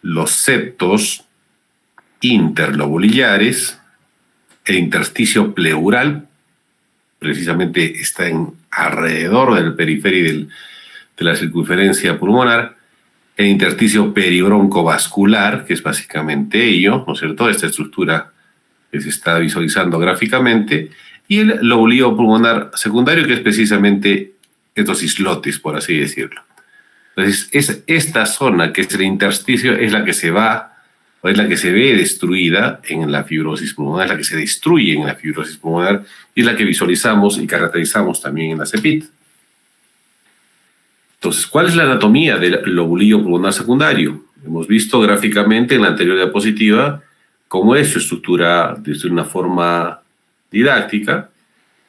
los septos interlobulillares, el intersticio pleural, precisamente está alrededor del periferio de la circunferencia pulmonar, el intersticio peribroncovascular, que es básicamente ello, ¿no es cierto?, esta estructura que se está visualizando gráficamente, y el lobulillo pulmonar secundario, que es precisamente estos islotes, por así decirlo. Entonces, esta zona, que es el intersticio, es la que se va, o es la que se ve destruida en la fibrosis pulmonar, es la que se destruye en la fibrosis pulmonar, y es la que visualizamos y caracterizamos también en la CEPIT. Entonces, ¿cuál es la anatomía del lobulillo pulmonar secundario? Hemos visto gráficamente en la anterior diapositiva cómo es su estructura de una forma didáctica.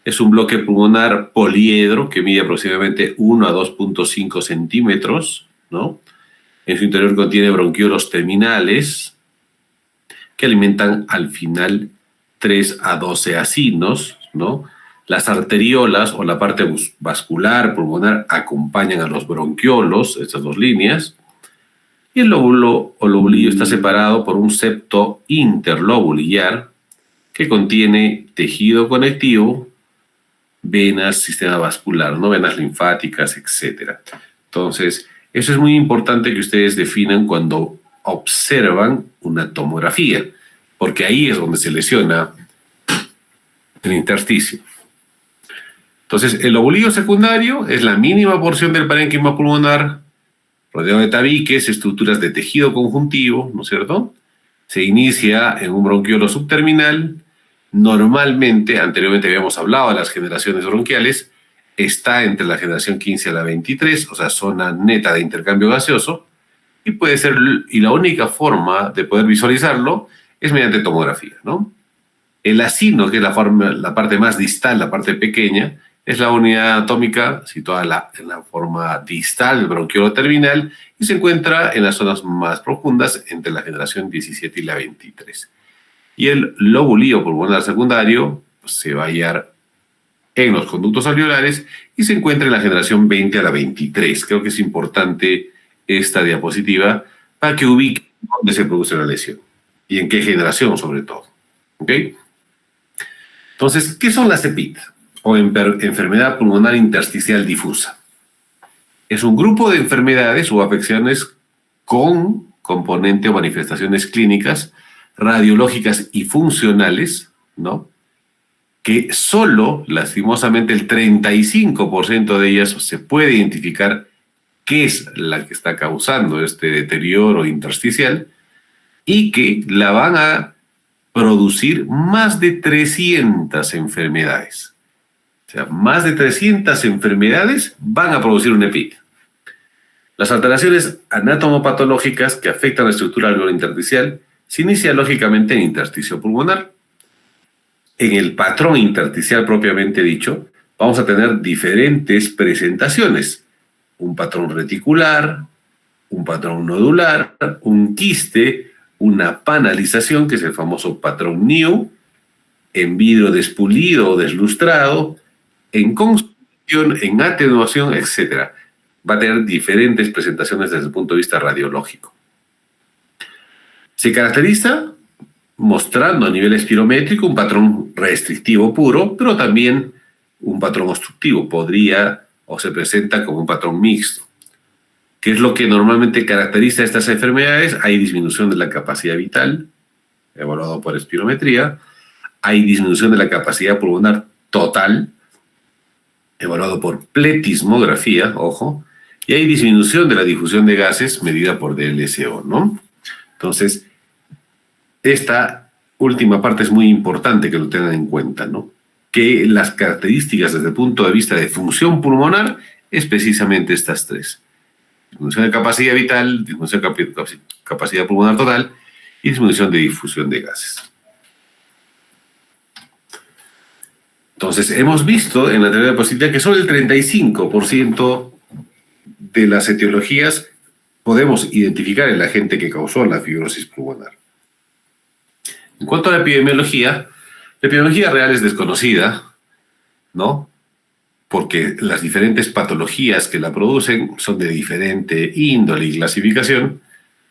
Es un bloque pulmonar poliedro que mide aproximadamente 1 a 2.5 centímetros, ¿no? En su interior contiene bronquiolos terminales que alimentan al final 3 a 12 acinos, ¿no? Las arteriolas o la parte vascular pulmonar acompañan a los bronquiolos, estas dos líneas, y el lóbulo o lobulillo está separado por un septo interlobulillar que contiene tejido conectivo, venas, sistema vascular, ¿no? Venas linfáticas, etc. Entonces, eso es muy importante que ustedes definan cuando observan una tomografía, porque ahí es donde se lesiona el intersticio. Entonces, el lobulillo secundario es la mínima porción del parénquima pulmonar, rodeado de tabiques, estructuras de tejido conjuntivo, ¿no es cierto? Se inicia en un bronquiolo subterminal. Normalmente, anteriormente habíamos hablado de las generaciones bronquiales, está entre la generación 15 a la 23, o sea, zona neta de intercambio gaseoso, y puede ser, y la única forma de poder visualizarlo es mediante tomografía, ¿no? El acino, que es la parte más distal, la parte pequeña, es la unidad atómica situada en la forma distal del bronquiolo terminal y se encuentra en las zonas más profundas entre la generación 17 y la 23. Y el lobulillo pulmonar secundario se va a hallar en los conductos alveolares y se encuentra en la generación 20 a la 23. Creo que es importante esta diapositiva para que ubiquen dónde se produce la lesión y en qué generación sobre todo. ¿Ok? Entonces, ¿qué son las CEPIT o enfermedad pulmonar intersticial difusa? Es un grupo de enfermedades o afecciones con componente o manifestaciones clínicas, radiológicas y funcionales, ¿no? Que solo, lastimosamente, el 35% de ellas se puede identificar qué es la que está causando este deterioro intersticial y que la van a producir más de 300 enfermedades. O sea, más de 300 enfermedades van a producir un EPIT. Las alteraciones anatomopatológicas que afectan la estructura alveolar intersticial se inician lógicamente en intersticio pulmonar. En el patrón intersticial propiamente dicho, vamos a tener diferentes presentaciones. Un patrón reticular, un patrón nodular, un quiste, una panalización, que es el famoso patrón NIU, en vidrio despulido o deslustrado, en construcción, en atenuación, etc. Va a tener diferentes presentaciones desde el punto de vista radiológico. Se caracteriza mostrando a nivel espirométrico un patrón restrictivo puro, pero también un patrón obstructivo. Podría o se presenta como un patrón mixto. ¿Qué es lo que normalmente caracteriza a estas enfermedades? Hay disminución de la capacidad vital, evaluado por espirometría. Hay disminución de la capacidad pulmonar total, evaluado por pletismografía, ojo. Y hay disminución de la difusión de gases, medida por DLSO, ¿no? Entonces, esta última parte es muy importante que lo tengan en cuenta, ¿no? Que las características desde el punto de vista de función pulmonar es precisamente estas tres. Disminución de capacidad vital, disminución de capacidad pulmonar total y disminución de difusión de gases. Entonces, hemos visto en la anterior diapositiva que solo el 35% de las etiologías podemos identificar el agente que causó la fibrosis pulmonar. En cuanto a la epidemiología real es desconocida, ¿no? Porque las diferentes patologías que la producen son de diferente índole y clasificación,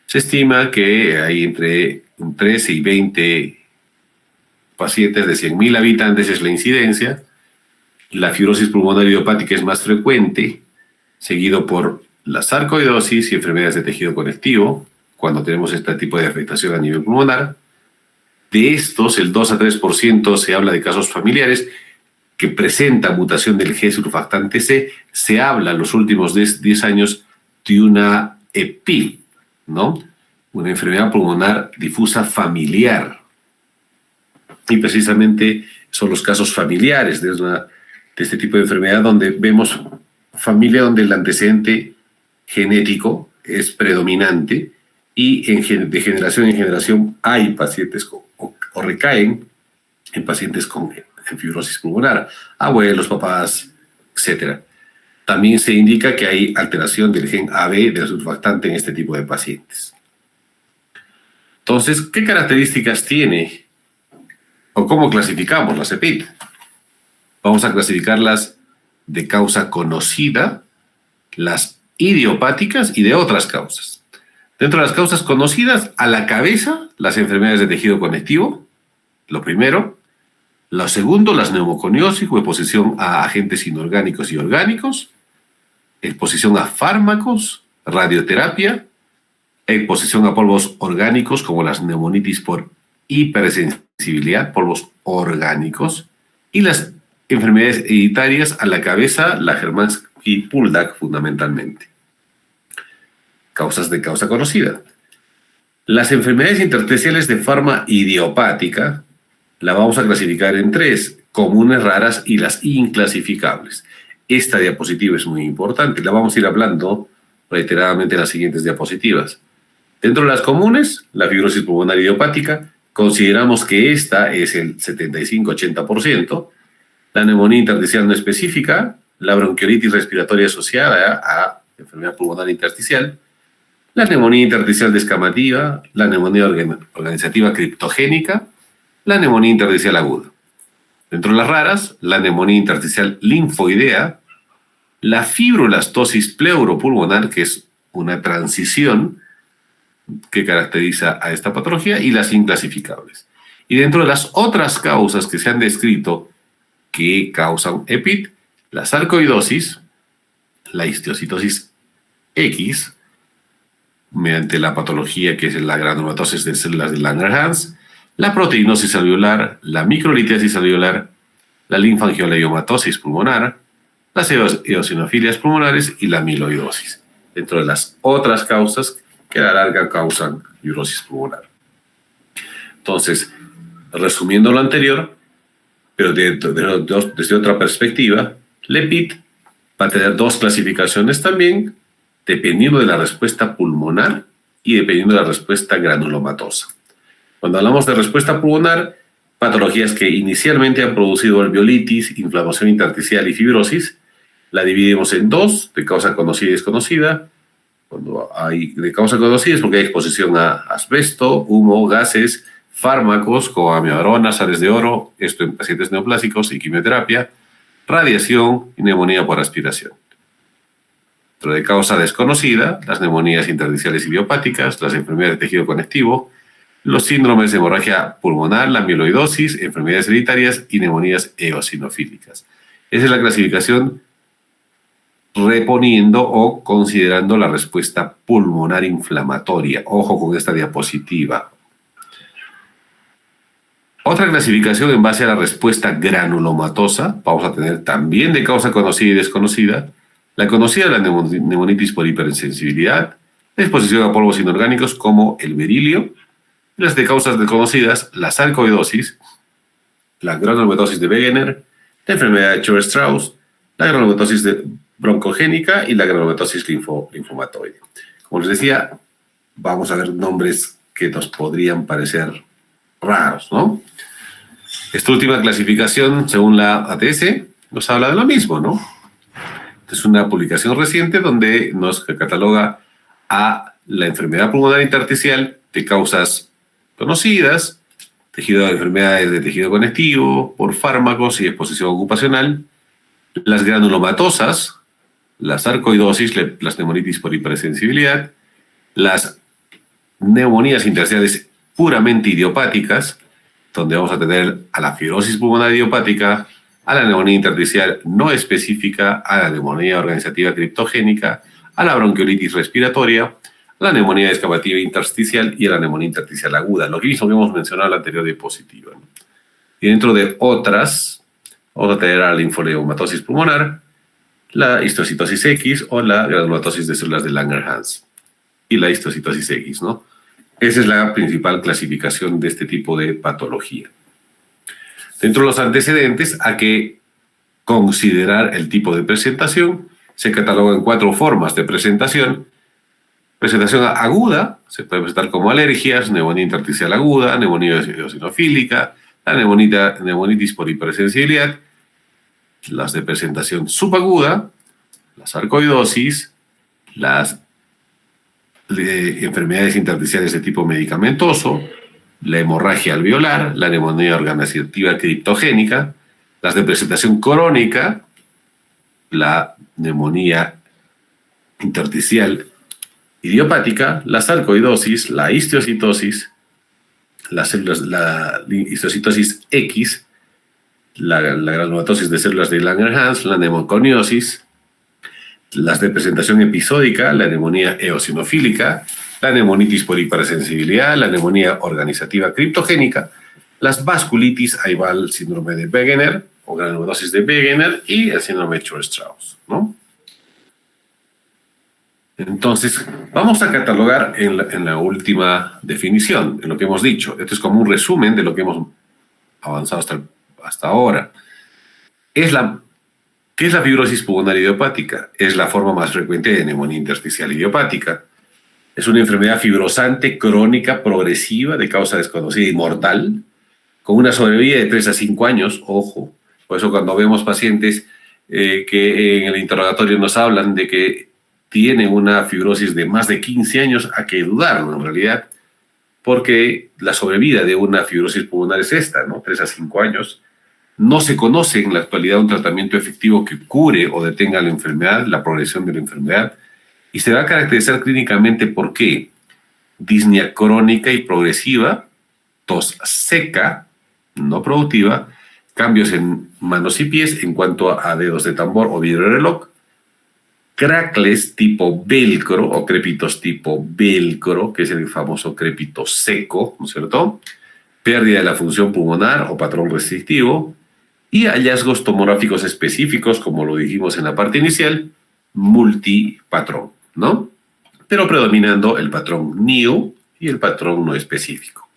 Se estima que hay entre 13 y 20 pacientes de 100.000 habitantes es la incidencia. La fibrosis pulmonar idiopática es más frecuente, seguido por la sarcoidosis y enfermedades de tejido conectivo, cuando tenemos este tipo de afectación a nivel pulmonar. De estos, el 2 a 3% se habla de casos familiares que presentan mutación del G surfactante C. Se habla en los últimos 10 años de una EPI, ¿no? Una enfermedad pulmonar difusa familiar. Y precisamente son los casos familiares de este tipo de enfermedad donde vemos familia donde el antecedente genético es predominante y de generación en generación hay pacientes o recaen en pacientes con fibrosis pulmonar, abuelos, papás, etc. También se indica que hay alteración del gen AB del surfactante en este tipo de pacientes. Entonces, ¿qué características tiene o cómo clasificamos las EPIT? Vamos a clasificarlas de causa conocida, las idiopáticas y de otras causas. Dentro de las causas conocidas, a la cabeza, las enfermedades de tejido conectivo, lo primero. Lo segundo, las neumoconiosis o exposición a agentes inorgánicos y orgánicos, exposición a fármacos, radioterapia, exposición a polvos orgánicos como las neumonitis por hipersensibilidad, polvos orgánicos, y las enfermedades hereditarias a la cabeza, la Hermansky-Puldak fundamentalmente. Causas de causa conocida. Las enfermedades intersticiales de forma idiopática la vamos a clasificar en 3, comunes, raras y las inclasificables. Esta diapositiva es muy importante, la vamos a ir hablando reiteradamente en las siguientes diapositivas. Dentro de las comunes, la fibrosis pulmonar idiopática, consideramos que esta es el 75-80%, la neumonía intersticial no específica, la bronquiolitis respiratoria asociada a enfermedad pulmonar intersticial, la neumonía intersticial descamativa, la neumonía organizativa criptogénica, la neumonía intersticial aguda. Dentro de las raras, la neumonía intersticial linfoidea, la fibrolastosis pleuropulmonar, que es una transición que caracteriza a esta patología, y las inclasificables. Y dentro de las otras causas que se han descrito que causan EPIT, la sarcoidosis, la histiocytosis X, mediante la patología que es la granulomatosis de células de Langerhans, la proteinosis alveolar, la microlitiasis alveolar, la linfangioliomatosis pulmonar, las eosinofilias pulmonares y la amiloidosis. Dentro de las otras causas que a la larga causan fibrosis pulmonar. Entonces, resumiendo lo anterior, pero desde otra perspectiva, la EPIT va a tener 2 clasificaciones también, dependiendo de la respuesta pulmonar y dependiendo de la respuesta granulomatosa. Cuando hablamos de respuesta pulmonar, patologías que inicialmente han producido alveolitis, inflamación intersticial y fibrosis, la dividimos en 2, de causa conocida y desconocida. Cuando hay de causa conocida es porque hay exposición a asbesto, humo, gases, fármacos como amiodarona, sales de oro, esto en pacientes neoplásicos y quimioterapia, radiación y neumonía por aspiración. Dentro de causa desconocida, las neumonías intersticiales idiopáticas, las enfermedades de tejido conectivo, los síndromes de hemorragia pulmonar, la amiloidosis, enfermedades hereditarias y neumonías eosinofílicas. Esa es la clasificación reponiendo o considerando la respuesta pulmonar inflamatoria. Ojo con esta diapositiva. Otra clasificación en base a la respuesta granulomatosa, vamos a tener también de causa conocida y desconocida. La conocida, la neumonitis por hipersensibilidad, la exposición a polvos inorgánicos como el berilio. Las de causas desconocidas, la sarcoidosis, la granulomatosis de Wegener, la enfermedad de Church-Strauss, la granulomatosis broncogénica y la granulomatosis linfomatoide. Como les decía, vamos a ver nombres que nos podrían parecer raros, ¿no? Esta última clasificación, según la ATS, nos habla de lo mismo, ¿no? Es una publicación reciente donde nos cataloga a la enfermedad pulmonar intersticial de causas conocidas, enfermedades de tejido conectivo, por fármacos y exposición ocupacional, las granulomatosas, la sarcoidosis, las neumonitis por hipersensibilidad, las neumonías intersticiales puramente idiopáticas, donde vamos a tener a la fibrosis pulmonar idiopática, a la neumonía intersticial no específica, a la neumonía organizativa criptogénica, a la bronquiolitis respiratoria, a la neumonía excavativa intersticial y a la neumonía intersticial aguda, lo mismo que hemos mencionado en la anterior diapositiva, ¿no? Y dentro de otras, vamos a tener a la linfoleumatosis pulmonar, la histocitosis X o la granulomatosis de células de Langerhans y la histocitosis X, ¿no? Esa es la principal clasificación de este tipo de patología. Dentro de los antecedentes, hay que considerar el tipo de presentación. Se catalogan 4 formas de presentación. Presentación aguda, se puede presentar como alergias, neumonía intersticial aguda, neumonía eosinofílica, la neumonitis por hipersensibilidad, las de presentación subaguda, la sarcoidosis, las enfermedades intersticiales de tipo medicamentoso, la hemorragia alveolar, la neumonía organizativa criptogénica, las de presentación crónica, la neumonía intersticial idiopática, la sarcoidosis, la histocitosis, la histocitosis X, la granulomatosis de células de Langerhans, la neumoconiosis, las de presentación episódica, la neumonía eosinofílica, la neumonitis por hipersensibilidad, la neumonía organizativa criptogénica, las vasculitis, ahí va el síndrome de Wegener o granulosis de Wegener y el síndrome de Church-Strauss, ¿no? Entonces, vamos a catalogar en la última definición, en lo que hemos dicho. Esto es como un resumen de lo que hemos avanzado hasta ahora. ¿Qué es la fibrosis pulmonar idiopática? Es la forma más frecuente de neumonía intersticial idiopática. Es una enfermedad fibrosante, crónica, progresiva, de causa desconocida y mortal, con una sobrevida de 3 a 5 años, ojo. Por eso cuando vemos pacientes que en el interrogatorio nos hablan de que tienen una fibrosis de más de 15 años, hay que dudarlo en realidad, porque la sobrevida de una fibrosis pulmonar es esta, ¿no? 3 a 5 años. No se conoce en la actualidad un tratamiento efectivo que cure o detenga la enfermedad, la progresión de la enfermedad, y se va a caracterizar clínicamente por ¿qué? Disnea crónica y progresiva, tos seca, no productiva, cambios en manos y pies en cuanto a dedos de tambor o vidrio de reloj, crackles tipo velcro o crépitos tipo velcro, que es el famoso crépito seco, ¿no es cierto? Pérdida de la función pulmonar o patrón restrictivo y hallazgos tomográficos específicos, como lo dijimos en la parte inicial, multipatrón, ¿no? Pero predominando el patrón NIO y el patrón no específico.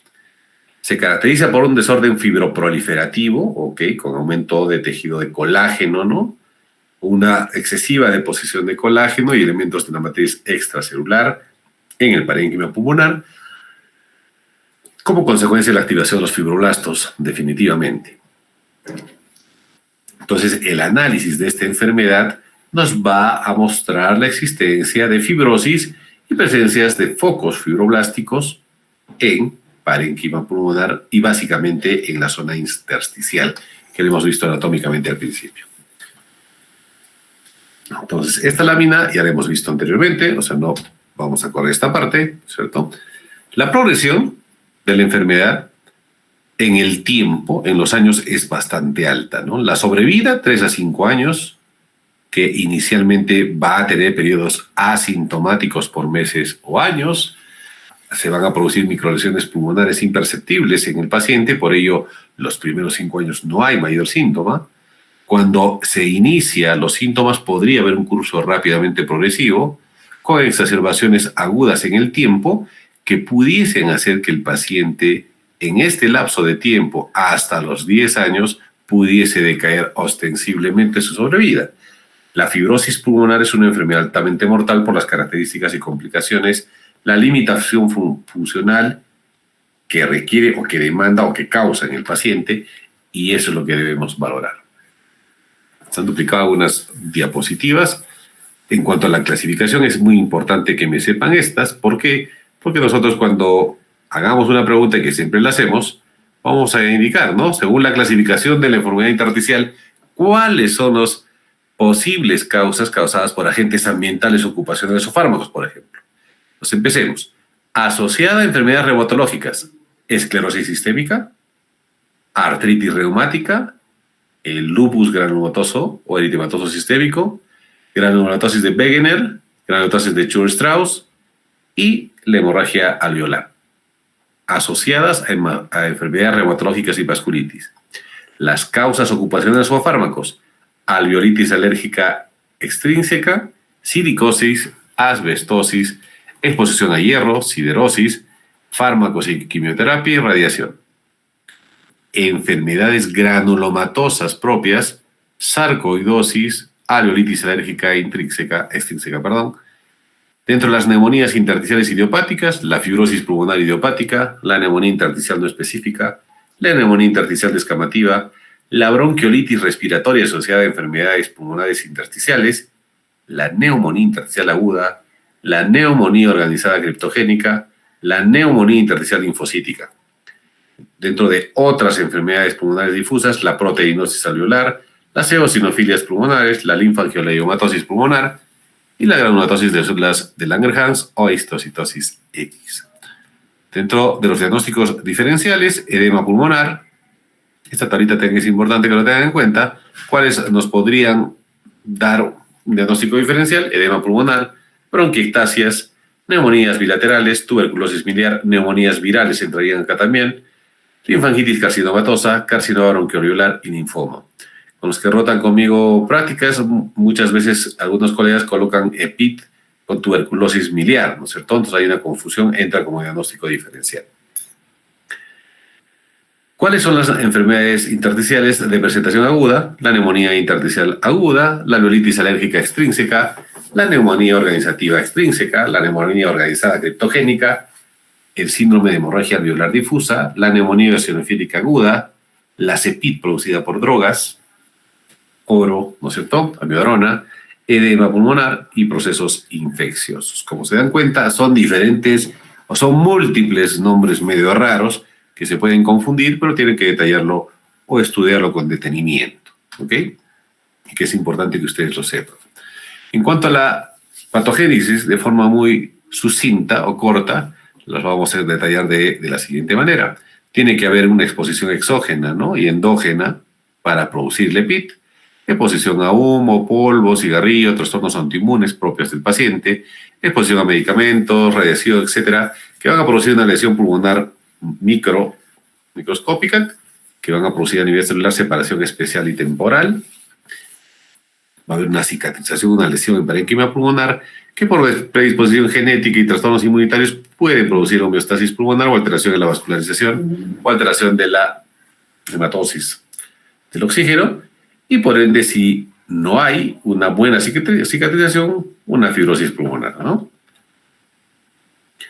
Se caracteriza por un desorden fibroproliferativo, ¿ok? Con aumento de tejido de colágeno, ¿no? Una excesiva deposición de colágeno y elementos de la matriz extracelular en el parénquima pulmonar, como consecuencia de la activación de los fibroblastos, definitivamente. Entonces, el análisis de esta enfermedad nos va a mostrar la existencia de fibrosis y presencias de focos fibroblásticos en parénquima pulmonar y básicamente en la zona intersticial, que lo hemos visto anatómicamente al principio. Entonces, esta lámina ya la hemos visto anteriormente, o sea, no vamos a correr esta parte, ¿cierto? La progresión de la enfermedad en el tiempo, en los años, es bastante alta, ¿no? La sobrevida, 3 a 5 años, que inicialmente va a tener periodos asintomáticos por meses o años. Se van a producir microlesiones pulmonares imperceptibles en el paciente, por ello, los primeros 5 años no hay mayor síntoma. Cuando se inicia los síntomas podría haber un curso rápidamente progresivo con exacerbaciones agudas en el tiempo que pudiesen hacer que el paciente en este lapso de tiempo hasta los 10 años pudiese decaer ostensiblemente su sobrevida. La fibrosis pulmonar es una enfermedad altamente mortal por las características y complicaciones, la limitación funcional que requiere o que demanda o que causa en el paciente, y eso es lo que debemos valorar. Se han duplicado algunas diapositivas. En cuanto a la clasificación, es muy importante que me sepan estas. ¿Por qué? Porque nosotros cuando hagamos una pregunta, que siempre la hacemos, vamos a indicar, ¿no? Según la clasificación de la enfermedad intersticial, cuáles son las posibles causas causadas por agentes ambientales, ocupacionales o fármacos, por ejemplo. Pues empecemos. asociada a enfermedades reumatológicas, esclerosis sistémica, artritis reumática, el lupus granulomatoso o eritematoso sistémico, granulomatosis de Wegener, granulomatosis de Church-Strauss y la hemorragia alveolar, asociadas a enfermedades reumatológicas y vasculitis. Las causas ocupacionales o fármacos: alveolitis alérgica extrínseca, silicosis, asbestosis, exposición a hierro, siderosis, fármacos y quimioterapia y radiación. Enfermedades granulomatosas propias: sarcoidosis, alveolitis alérgica extrínseca. Dentro de las neumonías intersticiales idiopáticas, la fibrosis pulmonar idiopática, la neumonía intersticial no específica, la neumonía intersticial descamativa, la bronquiolitis respiratoria asociada a enfermedades pulmonares intersticiales, la neumonía intersticial aguda, la neumonía organizada criptogénica, la neumonía intersticial linfocítica. Dentro de otras enfermedades pulmonares difusas, la proteinosis alveolar, las eosinofilias pulmonares, la linfangioliomatosis pulmonar y la granulomatosis de células de Langerhans o histocitosis X. Dentro de los diagnósticos diferenciales, edema pulmonar, esta tablita es importante que lo tengan en cuenta, cuáles nos podrían dar un diagnóstico diferencial: edema pulmonar, bronquiectasias, neumonías bilaterales, tuberculosis miliar, neumonías virales entrarían acá también, linfangitis carcinomatosa, carcinoma bronquioliolar y linfoma. Con los que rotan conmigo prácticas, muchas veces algunos colegas colocan EPIT con tuberculosis miliar, ¿no es cierto? Entonces hay una confusión, entra como diagnóstico diferencial. ¿Cuáles son las enfermedades intersticiales de presentación aguda? La neumonía intersticial aguda, la alveolitis alérgica extrínseca, la neumonía organizativa extrínseca, la neumonía organizada criptogénica, el síndrome de hemorragia alveolar difusa, la neumonía eosinofílica aguda, la CEPIT producida por drogas, oro, ¿no es cierto?, amiodarona, edema pulmonar y procesos infecciosos. Como se dan cuenta, son diferentes o son múltiples nombres medio raros que se pueden confundir, pero tienen que detallarlo o estudiarlo con detenimiento, ¿ok? Y que es importante que ustedes lo sepan. En cuanto a la patogénesis, de forma muy sucinta o corta, las vamos a detallar de la siguiente manera. Tiene que haber una exposición exógena, ¿no?, y endógena para producir el EPIT, exposición a humo, polvo, cigarrillo, trastornos autoinmunes propios del paciente, exposición a medicamentos, radiación, etcétera, que van a producir una lesión pulmonar microscópica, que van a producir a nivel celular separación especial y temporal. Va a haber una cicatrización, una lesión en parénquima pulmonar, que por predisposición genética y trastornos inmunitarios puede producir homeostasis pulmonar o alteración en la vascularización o alteración de la hematosis del oxígeno, y por ende, si no hay una buena cicatrización, una fibrosis pulmonar, ¿no?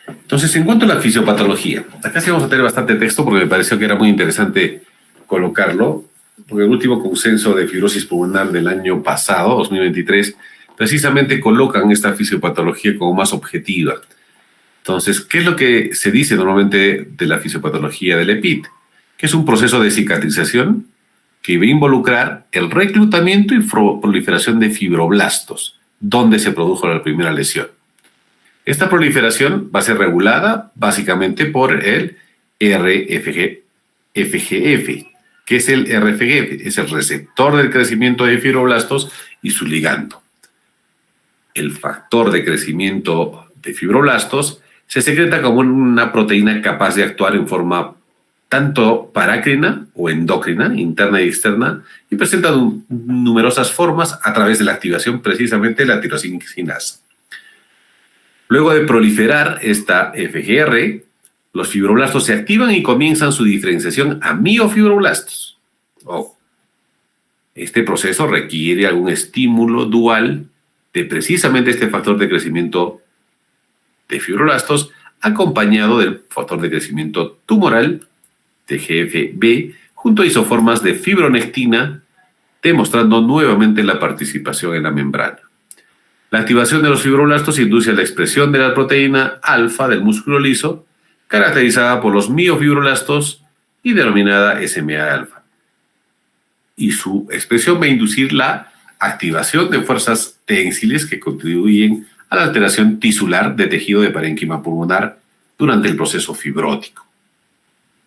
Entonces, en cuanto a la fisiopatología, acá sí vamos a tener bastante texto porque me pareció que era muy interesante colocarlo, porque el último consenso de fibrosis pulmonar del año pasado, 2023, precisamente colocan esta fisiopatología como más objetiva. Entonces, ¿qué es lo que se dice normalmente de la fisiopatología del EPIT? Que es un proceso de cicatrización que va a involucrar el reclutamiento y proliferación de fibroblastos, donde se produjo la primera lesión. Esta proliferación va a ser regulada básicamente por el RFGF. ¿Qué es el RFGF? Es el receptor del crecimiento de fibroblastos y su ligando. El factor de crecimiento de fibroblastos se secreta como una proteína capaz de actuar en forma tanto parácrina o endocrina, interna y externa, y presenta numerosas formas a través de la activación precisamente de la tirosinasa. Luego de proliferar esta FGR, los fibroblastos se activan y comienzan su diferenciación a miofibroblastos. Este proceso requiere algún estímulo dual de precisamente este factor de crecimiento de fibroblastos, acompañado del factor de crecimiento tumoral, TGF-B, junto a isoformas de fibronectina, demostrando nuevamente la participación en la membrana. La activación de los fibroblastos induce a la expresión de la proteína alfa del músculo liso, caracterizada por los miofibroblastos y denominada SMA-alfa. Y su expresión va a inducir la activación de fuerzas tensiles que contribuyen a la alteración tisular de tejido de parénquima pulmonar durante el proceso fibrótico.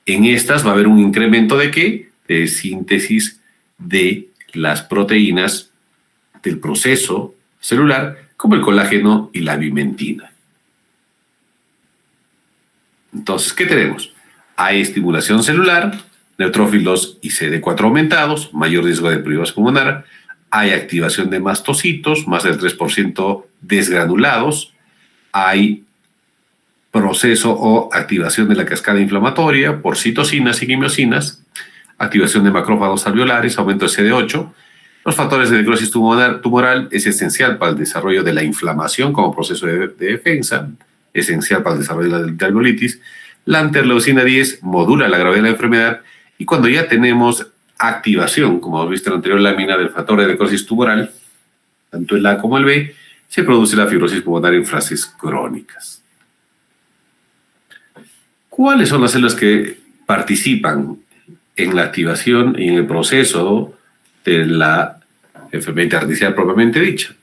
En estas va a haber un incremento ¿de qué? De síntesis de las proteínas del proceso celular, como el colágeno y la bimentina. Entonces, ¿qué tenemos? Hay estimulación celular, neutrófilos y CD4 aumentados, mayor riesgo de pruritus pulmonar. Hay activación de mastocitos, más del 3% desgranulados. Hay proceso o activación de la cascada inflamatoria por citocinas y quimiosinas, activación de macrófagos alveolares, aumento de CD8. Los factores de necrosis tumoral es esencial para el desarrollo de la inflamación como proceso de defensa, esencial para el desarrollo de la alveolitis. La interleucina 10 modula la gravedad de la enfermedad, y cuando ya tenemos activación, como hemos visto en la anterior lámina, del factor de necrosis tumoral, tanto el A como el B, se produce la fibrosis pulmonar en fases crónicas. ¿Cuáles son las células que participan en la activación y en el proceso de la enfermedad intersticial propiamente dicha?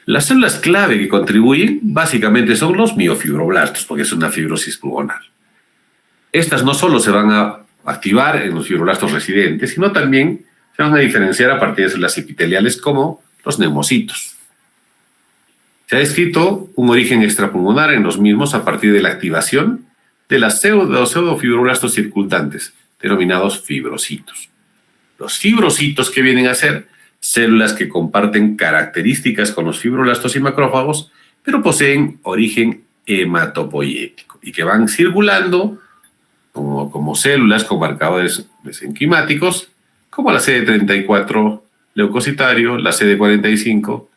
Las células clave que contribuyen básicamente son los miofibroblastos, porque es una fibrosis pulmonar. Estas no solo se van a activar en los fibroblastos residentes, sino también se van a diferenciar a partir de células epiteliales como los neumocitos. Se ha descrito un origen extrapulmonar en los mismos a partir de la activación de los pseudofibroblastos circundantes, denominados fibrocitos. Los fibrocitos, ¿qué vienen a ser? Células que comparten características con los fibroblastos y macrófagos, pero poseen origen hematopoyético y que van circulando como células con marcadores mesenquimáticos, como la CD34 leucocitario, la CD45.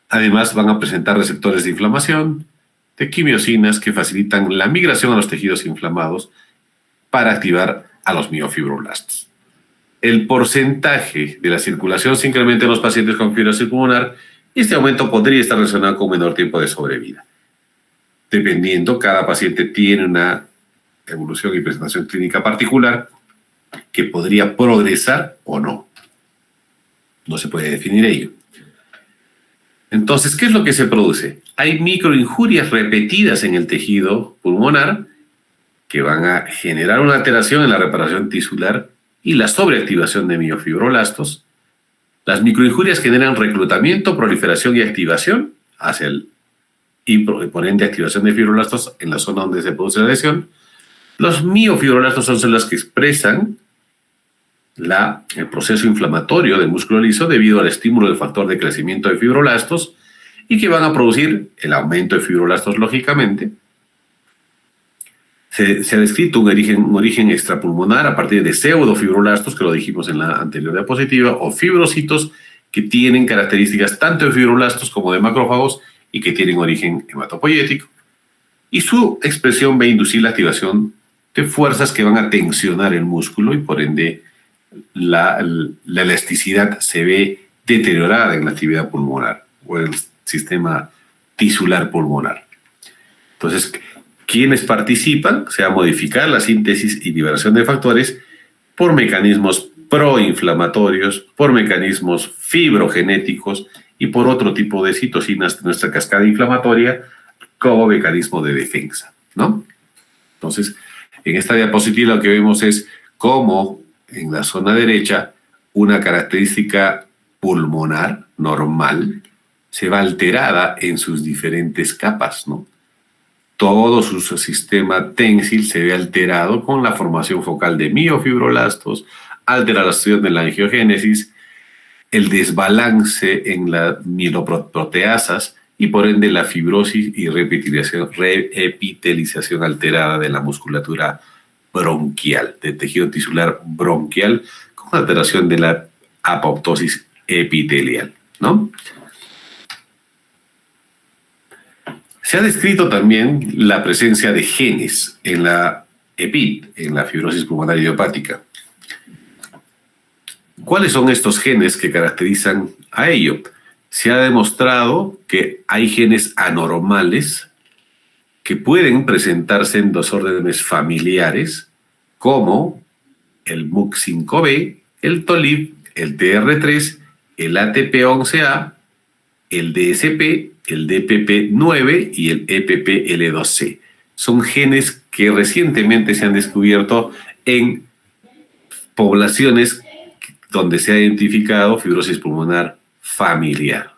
Además, van a presentar receptores de inflamación, de quimiosinas que facilitan la migración a los tejidos inflamados para activar a los miofibroblastos. El porcentaje de la circulación se incrementa en los pacientes con fibrosis pulmonar, y este aumento podría estar relacionado con menor tiempo de sobrevida. Dependiendo, cada paciente tiene una evolución y presentación clínica particular que podría progresar o no. No se puede definir ello. Entonces, ¿qué es lo que se produce? Hay microinjurias repetidas en el tejido pulmonar que van a generar una alteración en la reparación tisular y la sobreactivación de miofibroblastos. Las microinjurias generan reclutamiento, proliferación y activación hacia y por ende activación de fibroblastos en la zona donde se produce la lesión. Los miofibroblastos son células que expresan el proceso inflamatorio del músculo liso debido al estímulo del factor de crecimiento de fibroblastos, y que van a producir el aumento de fibroblastos lógicamente. Se ha descrito un origen extrapulmonar a partir de pseudofibroblastos, que lo dijimos en la anterior diapositiva, o fibrocitos que tienen características tanto de fibroblastos como de macrófagos y que tienen origen hematopoyético. Y su expresión va a inducir la activación de fuerzas que van a tensionar el músculo, y por ende la elasticidad se ve deteriorada en la actividad pulmonar o en el sistema tisular pulmonar. Entonces, quienes participan se va a modificar la síntesis y liberación de factores por mecanismos proinflamatorios, por mecanismos fibrogenéticos y por otro tipo de citocinas de nuestra cascada inflamatoria como mecanismo de defensa, ¿no? Entonces, en esta diapositiva lo que vemos es cómo en la zona derecha una característica pulmonar normal se va alterada en sus diferentes capas, ¿no? Todo su sistema ténsil se ve alterado con la formación focal de miofibroblastos, alteración de la angiogénesis, el desbalance en las mieloproteasas y por ende la fibrosis y reepitelización alterada de la musculatura bronquial, del tejido tisular bronquial, con alteración de la apoptosis epitelial, ¿no? Se ha descrito también la presencia de genes en la EPIT, en la fibrosis pulmonar idiopática. ¿Cuáles son estos genes que caracterizan a ello? Se ha demostrado que hay genes anormales que pueden presentarse en desórdenes familiares, como el MUC5B, el TOLIP, el TR3, el ATP11A, el DSP, el DPP9 y el EPP-L2C. son genes que recientemente se han descubierto en poblaciones donde se ha identificado fibrosis pulmonar familiar.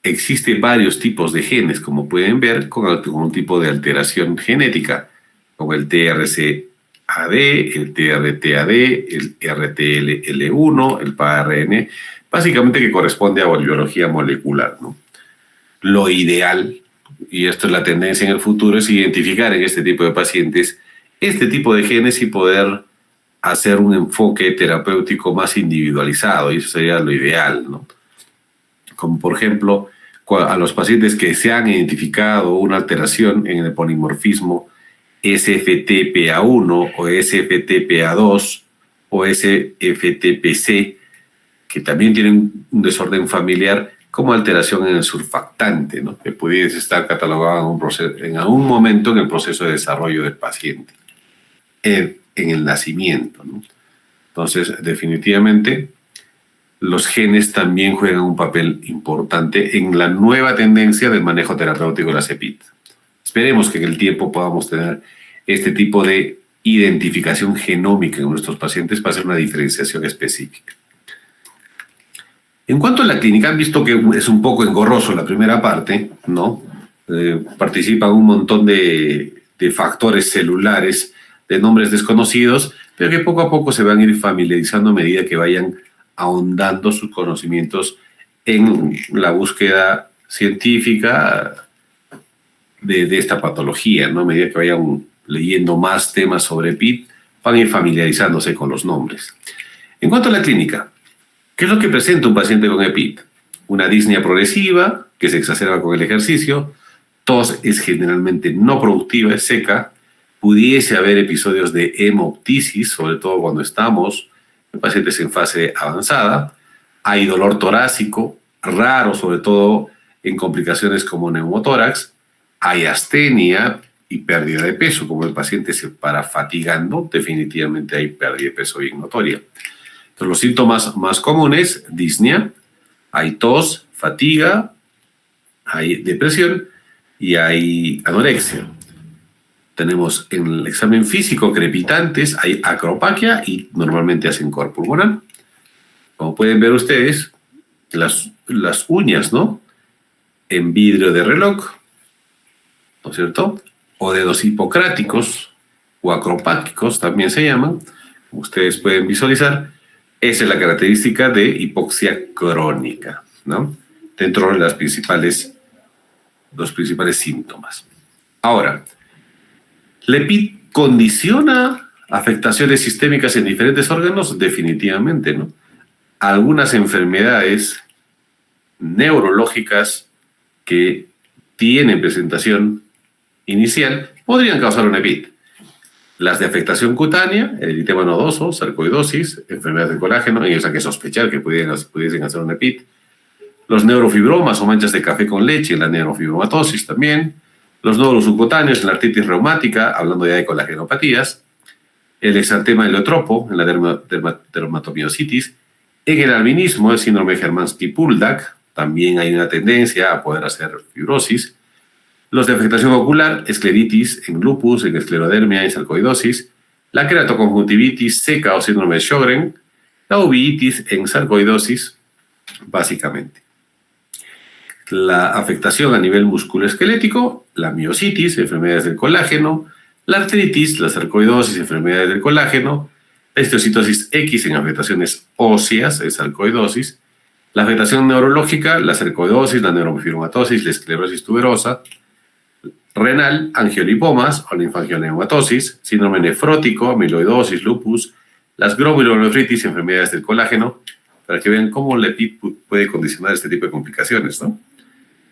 Existen varios tipos de genes, como pueden ver, con algún tipo de alteración genética, como el TRC-AD, el TRT-AD, el RTL-L1, el PARN, básicamente que corresponde a biología molecular, ¿no? Lo ideal, y esto es la tendencia en el futuro, es identificar en este tipo de pacientes este tipo de genes y poder hacer un enfoque terapéutico más individualizado, y eso sería lo ideal, ¿no? Como por ejemplo, a los pacientes que se han identificado una alteración en el polimorfismo SFTPA1 o SFTPA2 o SFTPC, que también tienen un desorden familiar como alteración en el surfactante, ¿no? Que pudiese estar catalogado en algún momento en el proceso de desarrollo del paciente, en el nacimiento, ¿no? Entonces, definitivamente, los genes también juegan un papel importante en la nueva tendencia del manejo terapéutico de la CEPID. Esperemos que en el tiempo podamos tener este tipo de identificación genómica en nuestros pacientes para hacer una diferenciación específica. En cuanto a la clínica, han visto que es un poco engorroso la primera parte, ¿no? Participan un montón de factores celulares de nombres desconocidos, pero que poco a poco se van a ir familiarizando a medida que vayan ahondando sus conocimientos en la búsqueda científica de esta patología, ¿no? A medida que vayan leyendo más temas sobre PID, van a ir familiarizándose con los nombres. En cuanto a la clínica, ¿qué es lo que presenta un paciente con EPID? Una disnea progresiva que se exacerba con el ejercicio, tos es generalmente no productiva, es seca, pudiese haber episodios de hemoptisis, sobre todo cuando estamos en pacientes en fase avanzada, hay dolor torácico, raro sobre todo en complicaciones como neumotórax, hay astenia y pérdida de peso, como el paciente se para fatigando, definitivamente hay pérdida de peso bien notoria. Entonces, los síntomas más comunes, disnea, hay tos, fatiga, hay depresión y hay anorexia. Tenemos en el examen físico crepitantes, hay acropaquia y normalmente hacen cor pulmonar. Como pueden ver ustedes, las uñas, ¿no? En vidrio de reloj, ¿no es cierto? O dedos hipocráticos o acropáquicos también se llaman, como ustedes pueden visualizar. Esa es la característica de hipoxia crónica, ¿no? Dentro de los principales síntomas. Ahora, ¿la EPID condiciona afectaciones sistémicas en diferentes órganos? Definitivamente, ¿no? Algunas enfermedades neurológicas que tienen presentación inicial podrían causar una EPID. Las de afectación cutánea, el eritema nodoso, sarcoidosis, enfermedades del colágeno, en esa que sospechar que pudiesen hacer una EPID. Los neurofibromas o manchas de café con leche, la neurofibromatosis también. Los nódulos subcutáneos en la artritis reumática, hablando ya de colagenopatías. El exantema heliotropo en la dermatomiositis. En el albinismo, el síndrome Hermansky-Puldak, también hay una tendencia a poder hacer fibrosis. Los de afectación ocular, escleritis en lupus, en esclerodermia, en sarcoidosis, la queratoconjuntivitis seca o síndrome de Sjögren, la uveitis en sarcoidosis, básicamente. La afectación a nivel musculoesquelético, la miositis, enfermedades del colágeno, la artritis, la sarcoidosis, enfermedades del colágeno, la histiocytosis X en afectaciones óseas, en sarcoidosis, la afectación neurológica, la sarcoidosis, la neurofibromatosis, la esclerosis tuberosa, renal, angiolipomas o linfangiomatosis, síndrome nefrótico, amiloidosis, lupus, las glomulonefritis, enfermedades del colágeno, para que vean cómo la EPID puede condicionar este tipo de complicaciones, ¿no?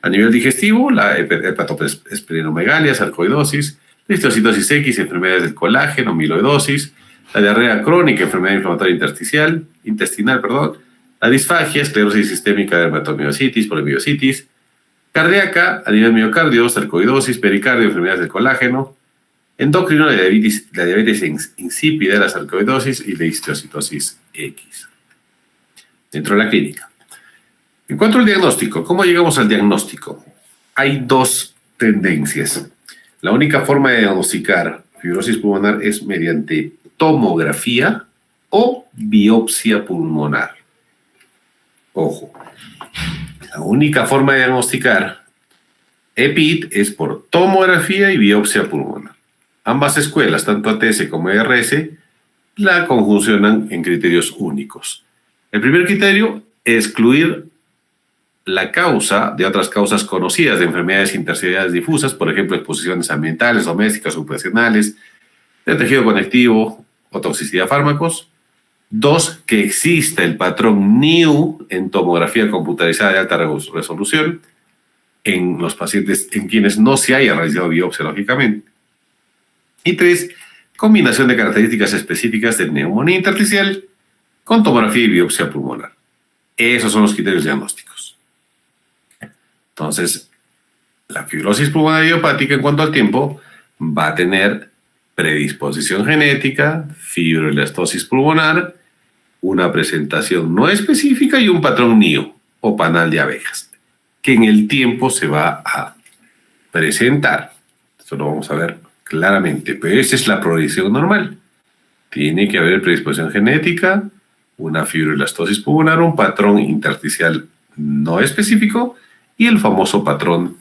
A nivel digestivo, la hepatosplenomegalia, sarcoidosis, la histiocytosis X, enfermedades del colágeno, amiloidosis, la diarrea crónica, enfermedad inflamatoria intestinal, la disfagia, esclerosis sistémica, dermatomiositis, polimiositis, cardíaca, a nivel miocardio, sarcoidosis, pericardio, enfermedades del colágeno, endocrino, la diabetes insípida, la sarcoidosis y la histiocytosis X. Dentro de la clínica. En cuanto al diagnóstico, ¿cómo llegamos al diagnóstico? Hay dos tendencias. La única forma de diagnosticar fibrosis pulmonar es mediante tomografía o biopsia pulmonar. Ojo, la única forma de diagnosticar EPID es por tomografía y biopsia pulmonar. Ambas escuelas, tanto ATS como ERS, la conjuncionan en criterios únicos. El primer criterio, excluir la causa de otras causas conocidas de enfermedades intersticiales difusas, por ejemplo, exposiciones ambientales, domésticas, ocupacionales, de tejido conectivo o toxicidad a fármacos. 2, que exista el patrón NIU en tomografía computarizada de alta resolución en los pacientes en quienes no se haya realizado biopsia, lógicamente. Y 3, combinación de características específicas de neumonía intersticial con tomografía y biopsia pulmonar. Esos son los criterios diagnósticos. Entonces, la fibrosis pulmonar idiopática en cuanto al tiempo va a tener predisposición genética, fibroelastosis pulmonar, una presentación no específica y un patrón NIO o panal de abejas, que en el tiempo se va a presentar. Eso lo vamos a ver claramente, pero esa es la progresión normal. Tiene que haber predisposición genética, una fibroelastosis pulmonar, un patrón intersticial no específico y el famoso patrón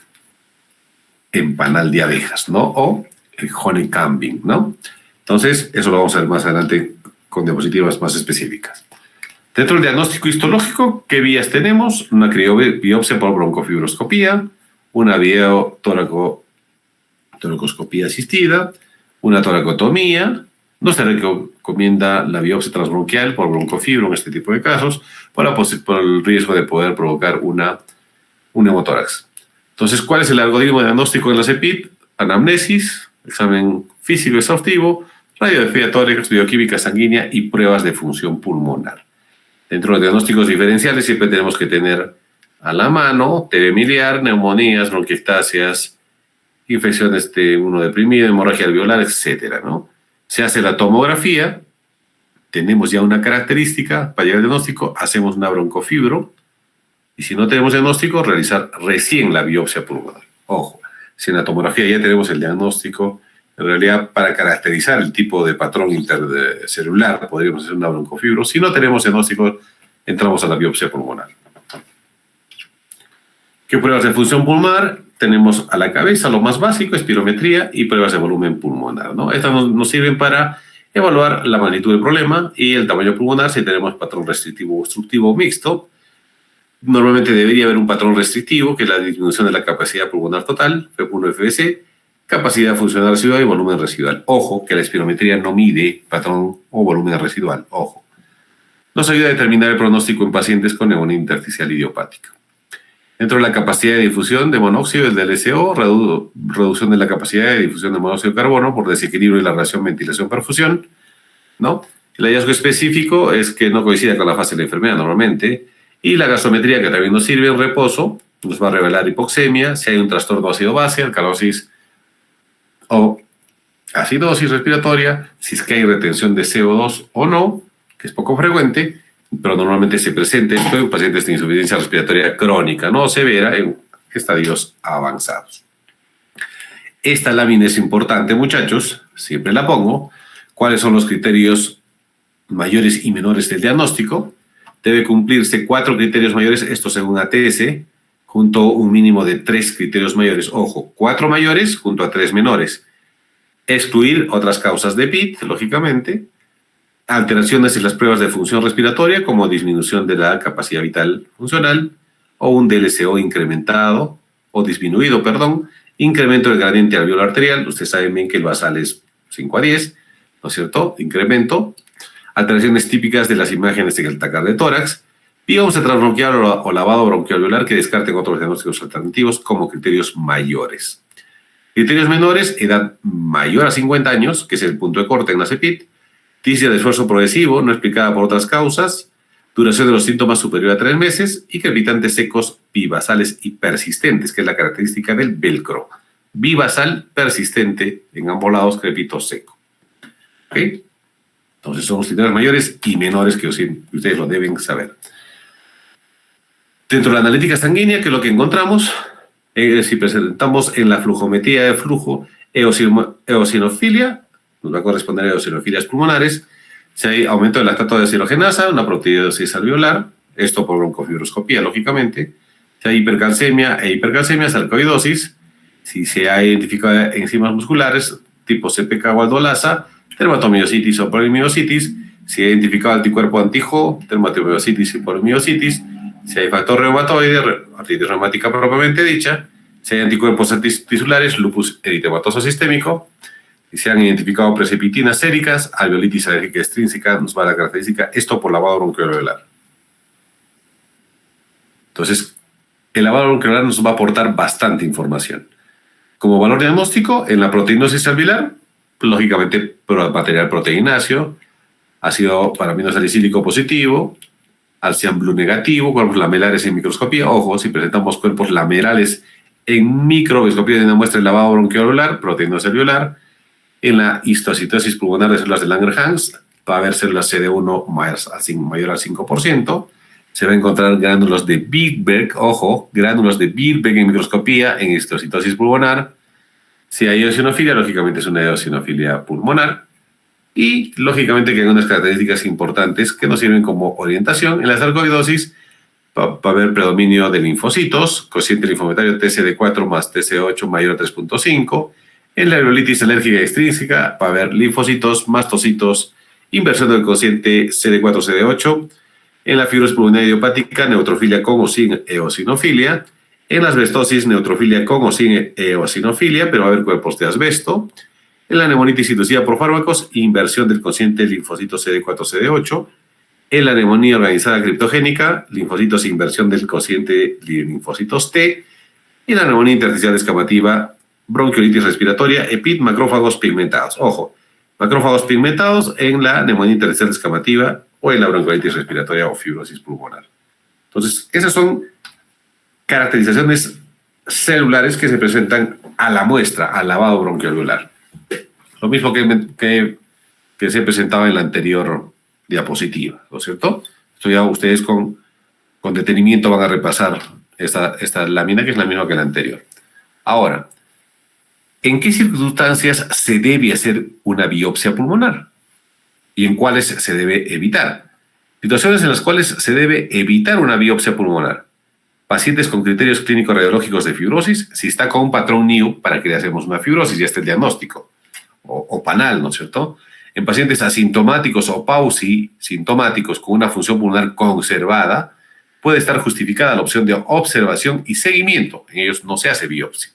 en panal de abejas, ¿no? O el honeycombing, ¿no? Entonces, eso lo vamos a ver más adelante con diapositivas más específicas. Dentro del diagnóstico histológico, ¿qué vías tenemos? Una criobiopsia por broncofibroscopía, una toracoscopía asistida, una toracotomía. No se recomienda la biopsia transbronquial por broncofibro en este tipo de casos, por el riesgo de poder provocar un neumotórax. Entonces, ¿cuál es el algoritmo de diagnóstico de la EPID? Anamnesis, examen físico exhaustivo, radiografía tórax, bioquímica sanguínea y pruebas de función pulmonar. Dentro de los diagnósticos diferenciales siempre tenemos que tener a la mano TB miliar, neumonías, bronquiectasias, infecciones de inmunodeprimido, hemorragia alveolar, etcétera, ¿no? Se hace la tomografía, tenemos ya una característica, para llegar al diagnóstico hacemos una broncofibro, y si no tenemos diagnóstico, realizar recién la biopsia pulmonar. Ojo, si en la tomografía ya tenemos el diagnóstico, en realidad para caracterizar el tipo de patrón intercelular podríamos hacer una broncofibro. Si no tenemos diagnóstico, entramos a la biopsia pulmonar. ¿Qué pruebas de función pulmonar? Tenemos a la cabeza, lo más básico, espirometría y pruebas de volumen pulmonar, ¿no? Estas nos sirven para evaluar la magnitud del problema y el tamaño pulmonar si tenemos patrón restrictivo o obstructivo mixto. Normalmente debería haber un patrón restrictivo, que es la disminución de la capacidad pulmonar total, FEP1, FBC, capacidad funcional residual y volumen residual. Ojo, que la espirometría no mide patrón o volumen residual. Ojo. Nos ayuda a determinar el pronóstico en pacientes con neumonía intersticial idiopática. Dentro de la capacidad de difusión de monóxido del DLCO, reducción de la capacidad de difusión de monóxido de carbono por desequilibrio de la relación ventilación-perfusión, ¿no? El hallazgo específico es que no coincide con la fase de la enfermedad normalmente, y la gasometría, que también nos sirve en reposo, nos va a revelar hipoxemia, si hay un trastorno ácido-base, alcalosis o acidosis respiratoria, si es que hay retención de CO2 o no, que es poco frecuente, pero normalmente se presenta esto en pacientes de insuficiencia respiratoria crónica, no severa, en estadios avanzados. Esta lámina es importante, muchachos, siempre la pongo. ¿Cuáles son los criterios mayores y menores del diagnóstico? Debe cumplirse 4 criterios mayores, esto según ATS, junto a un mínimo de 3 criterios mayores. Ojo, 4 mayores junto a 3 menores. Excluir otras causas de PIT, lógicamente. Alteraciones en las pruebas de función respiratoria, como disminución de la capacidad vital funcional, o un DLCO incrementado, o disminuido, perdón. Incremento del gradiente alveolar arterial. Ustedes saben bien que el basal es 5 a 10, ¿no es cierto? Incremento. Alteraciones típicas de las imágenes del tacar de tórax, biopsia transbronquial o lavado bronquialveolar que descarten otros diagnósticos alternativos como criterios mayores. Criterios menores, edad mayor a 50 años, que es el punto de corte en la CEPID, disnea de esfuerzo progresivo, no explicada por otras causas, duración de los síntomas superior a 3 meses y crepitantes secos, bivasales y persistentes, que es la característica del velcro. Bivasal persistente en ambos lados, crepito seco. ¿Ok? Entonces son los criterios mayores y menores que ustedes lo deben saber. Dentro de la analítica sanguínea, ¿qué es lo que encontramos? Si presentamos en la flujometría de flujo Eosinofilia, nos va a corresponder a eosinofilias pulmonares. Si hay aumento de lactato de deshidrogenasa, una proteídosis alveolar, esto por broncofibroscopía, lógicamente. Si hay hipercalcemia sarcoidosis. Si se ha identificado enzimas musculares tipo CPK o aldolasa, dermatomiositis o polimiositis. Si ha identificado anticuerpo anti-Jo, dermatomiositis y polimiositis. Si hay factor reumatoide, artritis reumática propiamente dicha. Si hay anticuerpos antitisulares, lupus eritematoso sistémico. Si se han identificado presepitinas séricas, alveolitis alérgica extrínseca, nos va a la característica, esto por lavado bronquiolveolar. Entonces, el lavado bronquiolveolar nos va a aportar bastante información. Como valor diagnóstico, en la proteinosis alveolar, lógicamente material proteináceo, ácido paraminosalicílico positivo, Alcian Blue negativo, cuerpos lamelares en microscopía. Ojo, si presentamos cuerpos lamerales en microscopía de una muestra de lavado bronquiolveolar, proteinosis alveolar. En la histocitosis pulmonar de células de Langerhans va a haber células CD1 mayor al 5%. Se va a encontrar gránulos de Bierberg, ojo, gránulos de Bierberg en microscopía en histocitosis pulmonar. Si hay eosinofilia, lógicamente es una eosinofilia pulmonar. Y lógicamente que hay unas características importantes que nos sirven como orientación. En la sarcoidosis va a haber predominio de linfocitos, cociente linfometario TCD4 más TC8 mayor a 3.5. En la alveolitis alérgica extrínseca va a haber linfocitos, mastocitos, inversión del cociente CD4-CD8. En la fibrosis pulmonar idiopática, neutrofilia con o sin eosinofilia. En la asbestosis, neutrofilia con o sin eosinofilia, pero va a haber cuerpos de asbesto. En la neumonitis inducida por fármacos, inversión del cociente linfocito CD4-CD8. En la neumonía organizada criptogénica, linfocitos e inversión del cociente linfocitos T. Y en la neumonía intersticial descamativa, bronquiolitis respiratoria, EPID, macrófagos pigmentados. Ojo, macrófagos pigmentados en la neumonía intersticial descamativa o en la bronquiolitis respiratoria o fibrosis pulmonar. Entonces, esas son caracterizaciones celulares que se presentan a la muestra, al lavado bronquiolveolar. Lo mismo que se presentaba en la anterior diapositiva, ¿no es cierto? Esto ya ustedes con detenimiento van a repasar esta lámina, que es la misma que la anterior. Ahora, ¿en qué circunstancias se debe hacer una biopsia pulmonar? ¿Y en cuáles se debe evitar? Situaciones en las cuales se debe evitar una biopsia pulmonar. Pacientes con criterios clínicos radiológicos de fibrosis, si está con un patrón NIU, ¿para que le hacemos una fibrosis? Ya está el diagnóstico. O panal, ¿no es cierto? En pacientes asintomáticos o pausisintomáticos con una función pulmonar conservada, puede estar justificada la opción de observación y seguimiento. En ellos no se hace biopsia.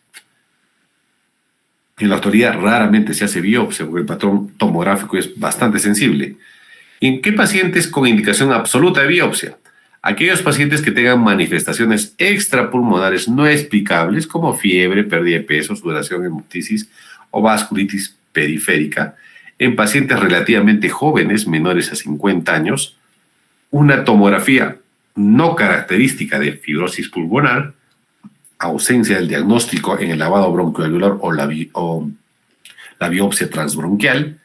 En la actualidad raramente se hace biopsia porque el patrón tomográfico es bastante sensible. ¿En qué pacientes con indicación absoluta de biopsia? Aquellos pacientes que tengan manifestaciones extrapulmonares no explicables como fiebre, pérdida de peso, sudoración, hemoptisis o vasculitis periférica. En pacientes relativamente jóvenes, menores a 50 años, una tomografía no característica de fibrosis pulmonar, ausencia del diagnóstico en el lavado bronquiolveolar o la biopsia transbronquial,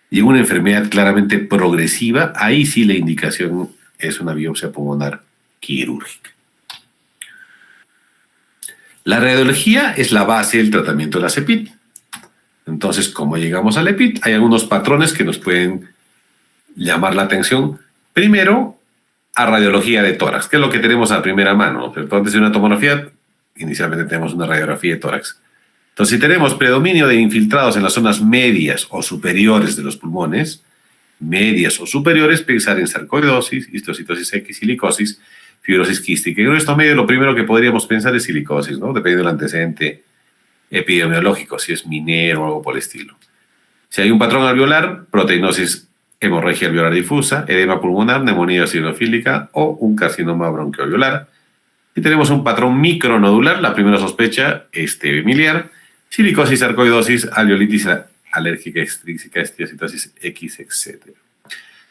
y una enfermedad claramente progresiva, ahí sí la indicación es una biopsia pulmonar quirúrgica. La radiología es la base del tratamiento de la EPID. Entonces, ¿cómo llegamos al EPID? Hay algunos patrones que nos pueden llamar la atención. Primero, a radiología de tórax, que es lo que tenemos a primera mano. Pero antes de una tomografía, inicialmente tenemos una radiografía de tórax. Entonces, si tenemos predominio de infiltrados en las zonas medias o superiores de los pulmones, pensar en sarcoidosis, histocitosis X, silicosis, fibrosis quística. Y en esto medio lo primero que podríamos pensar es silicosis, ¿no? Dependiendo del antecedente epidemiológico, si es minero o algo por el estilo. Si hay un patrón alveolar, proteinosis, hemorragia alveolar difusa, edema pulmonar, neumonía eosinofílica o un carcinoma bronquiolveolar. Si tenemos un patrón micronodular, la primera sospecha es TB miliar, silicosis, sarcoidosis, alveolitis alérgica extrínseca, estiocitosis X, etc.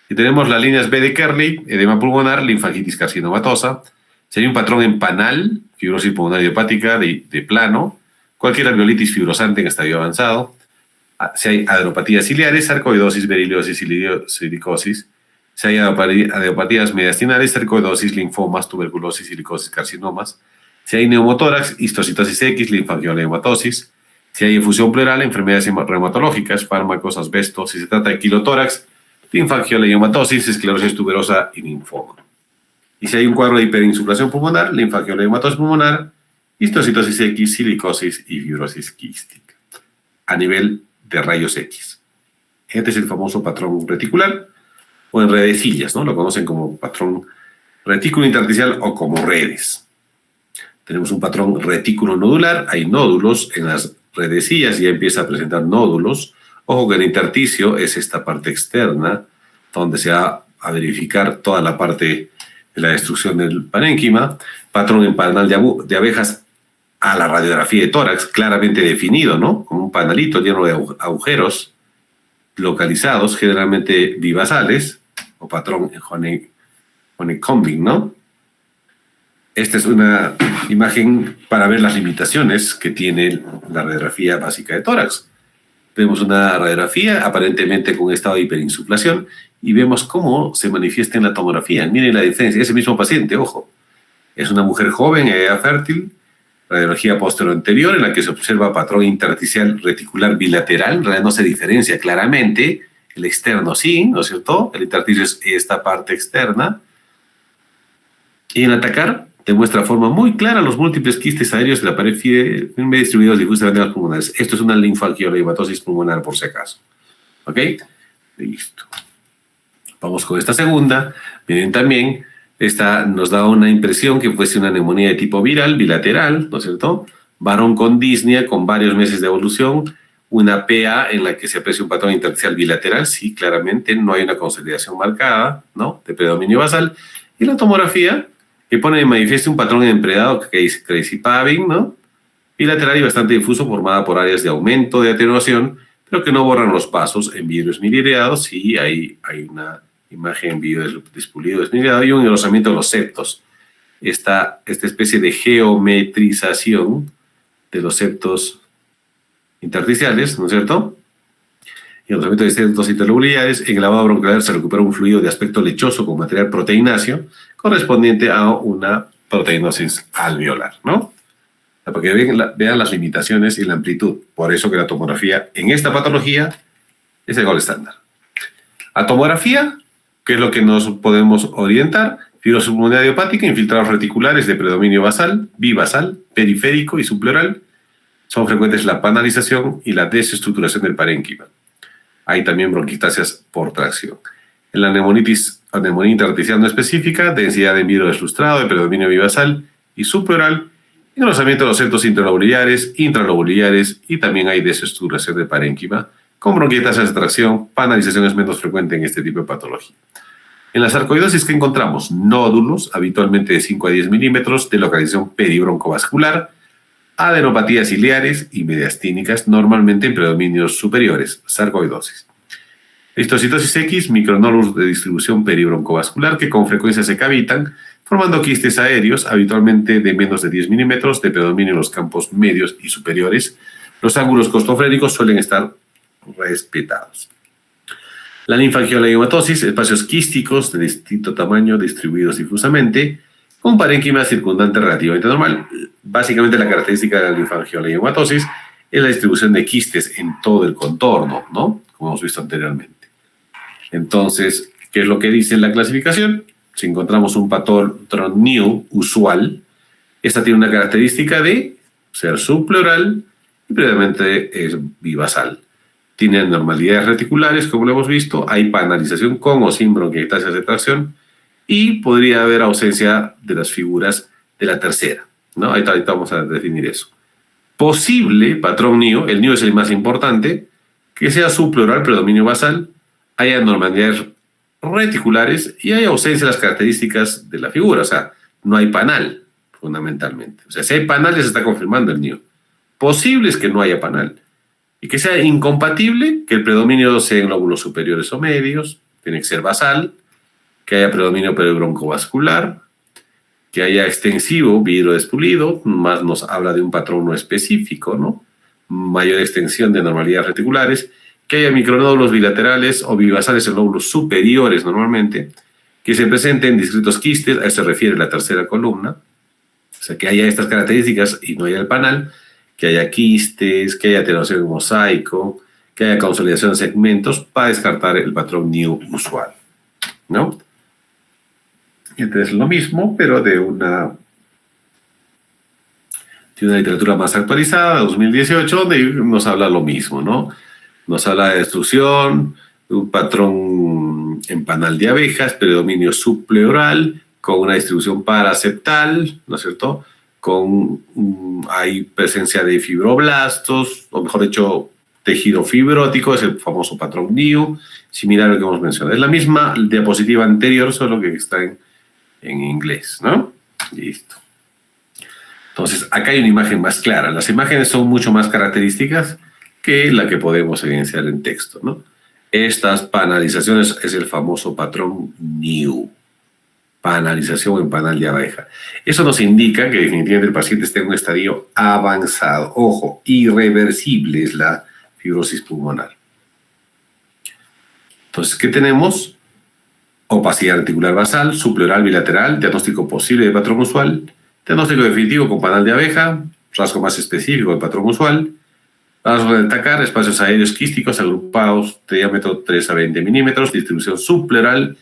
Si tenemos las líneas B de Kerley, edema pulmonar, linfangitis carcinomatosa, si hay un patrón en panal, fibrosis pulmonar idiopática de plano, cualquier alveolitis fibrosante en estadio avanzado, si hay adenopatías ciliares, sarcoidosis, beriliosis, silicosis, si hay adenopatías mediastinales, sarcoidosis, linfomas, tuberculosis, silicosis, carcinomas, si hay neumotórax, histocitosis X, linfangioleumatoses, Si hay efusión pleural, enfermedades reumatológicas, fármacos, asbesto. Si se trata de quilotórax, linfangioleudomatosis, esclerosis tuberosa y linfoma. Y si hay un cuadro de hiperinsuflación pulmonar, linfangioleudomatosis pulmonar, histocitosis X, silicosis y fibrosis quística a nivel de rayos X. Este es el famoso patrón reticular o en redecillas, ¿no? Lo conocen como patrón retículo intersticial o como redes. Tenemos un patrón retículo nodular, hay nódulos en las redecillas, ya empieza a presentar nódulos. Ojo que el intersticio es esta parte externa, donde se va a verificar toda la parte de la destrucción del parénquima. Patrón en panal de abejas a la radiografía de tórax, claramente definido, ¿no? Como un panalito lleno de agujeros localizados, generalmente bivasales, o patrón en honeycombing, ¿no? Esta es una imagen para ver las limitaciones que tiene la radiografía básica de tórax. Vemos una radiografía aparentemente con estado de hiperinsuflación y vemos cómo se manifiesta en la tomografía. Miren la diferencia, ese mismo paciente, ojo, es una mujer joven, edad fértil, radiología posterior anterior en la que se observa patrón intersticial reticular bilateral, en realidad no se diferencia claramente, el externo sí, ¿no es cierto? El intersticio es esta parte externa. Y en atacar demuestra de forma muy clara los múltiples quistes aéreos de la pared firme distribuidos difusamente en las pulmonares. Esto es una linfangioleudomatosis pulmonar por si acaso. ¿Ok? Listo. Vamos con esta segunda. Miren también, esta nos da una impresión que fuese una neumonía de tipo viral, bilateral, ¿no es cierto? Varón con disnea, con varios meses de evolución, una PA en la que se aprecia un patrón intersticial bilateral, sí, claramente, no hay una consolidación marcada, ¿no? De predominio basal. Y la tomografía, que pone de manifiesto un patrón empredado que es crazy pabbing, ¿no? Bilateral y bastante difuso, formada por áreas de aumento de atenuación, pero que no borran los pasos en vidrios milireados. Sí, hay una imagen en vidrio despulido desmilireado y un engrosamiento de los septos. Esta especie de geometrización de los septos intersticiales, ¿no es cierto? Y el tratamiento de septos interlobulares, en el lavado bronquial se recupera un fluido de aspecto lechoso con material proteináceo correspondiente a una proteinosis alveolar, ¿no? Para que vean las limitaciones y la amplitud. Por eso que la tomografía en esta patología es el gold estándar. A tomografía, ¿qué es lo que nos podemos orientar? Fibrosis pulmonar idiopática, infiltrados reticulares de predominio basal, bivasal, periférico y subpleural. Son frecuentes la panalización y la desestructuración del parénquima. Hay también bronquitasias por tracción. En la neumonía intersticial no específica, densidad de vidrio deslustrado de predominio bivasal y subpleural, engrosamiento de los septos interlobulares, intralobulares y también hay desestructuración del parénquima. Con bronquitasias de tracción, panalización es menos frecuente en este tipo de patología. En la sarcoidosis, ¿qué encontramos? Nódulos, habitualmente de 5 a 10 milímetros, de localización peribroncovascular, adenopatías ciliares y mediastínicas, normalmente en predominios superiores, sarcoidosis. Histocitosis X, micronódulos de distribución peribroncovascular que con frecuencia se cavitan, formando quistes aéreos, habitualmente de menos de 10 milímetros, de predominio en los campos medios y superiores. Los ángulos costofrénicos suelen estar respetados. La linfangioleudomatosis, espacios quísticos de distinto tamaño distribuidos difusamente, con parénquima circundante relativamente normal. Básicamente la característica de la linfangioleudomatosis es la distribución de quistes en todo el contorno, ¿no? Como hemos visto anteriormente. Entonces, ¿qué es lo que dice la clasificación? Si encontramos un patrón NIU usual, esta tiene una característica de ser subpleural y previamente es bivasal. Tiene anormalidades reticulares, como lo hemos visto, hay panalización con o sin bronquiectasias de tracción y podría haber ausencia de las figuras de la tercera, ¿no? Ahorita vamos a definir eso. Posible patrón NIO, el NIO es el más importante, que sea subpleural, predominio basal, hay anormalidades reticulares y hay ausencia de las características de la figura, o sea, no hay panal, fundamentalmente. O sea, si hay panal ya se está confirmando el NIO. Posible es que no haya panal. Y que sea incompatible, que el predominio sea en lóbulos superiores o medios, tiene que ser basal, que haya predominio peribroncovascular, que haya extensivo vidrio despulido, más nos habla de un patrón no específico, ¿no? Mayor extensión de anormalidades reticulares, que haya micronódulos bilaterales o bivasales en lóbulos superiores normalmente, que se presenten discretos quistes, a eso se refiere la tercera columna, o sea, que haya estas características y no haya el panal, que haya quistes, que haya atenuación en mosaico, que haya consolidación de segmentos para descartar el patrón new usual, ¿no? Entonces lo mismo, pero de una literatura más actualizada, 2018, donde nos habla lo mismo, ¿no? Nos habla de destrucción, de un patrón en panal de abejas, predominio subpleural, con una distribución paraseptal, ¿no es cierto? Hay presencia de fibroblastos, o mejor dicho, tejido fibrótico, es el famoso patrón NIU, similar a lo que hemos mencionado. Es la misma diapositiva anterior, solo que está en inglés, ¿no? Listo. Entonces, acá hay una imagen más clara. Las imágenes son mucho más características que la que podemos evidenciar en texto, ¿no? Estas panalizaciones es el famoso patrón NIU, panalización en panal de abeja. Eso nos indica que definitivamente el paciente está en un estadio avanzado. Ojo, irreversible es la fibrosis pulmonar. Entonces, ¿qué tenemos? Opacidad articular basal, subpleural bilateral, diagnóstico posible de patrón usual, diagnóstico definitivo con panal de abeja, rasgo más específico del patrón usual, rasgo de destacar, espacios aéreos quísticos agrupados de diámetro 3 a 20 milímetros, distribución subpleural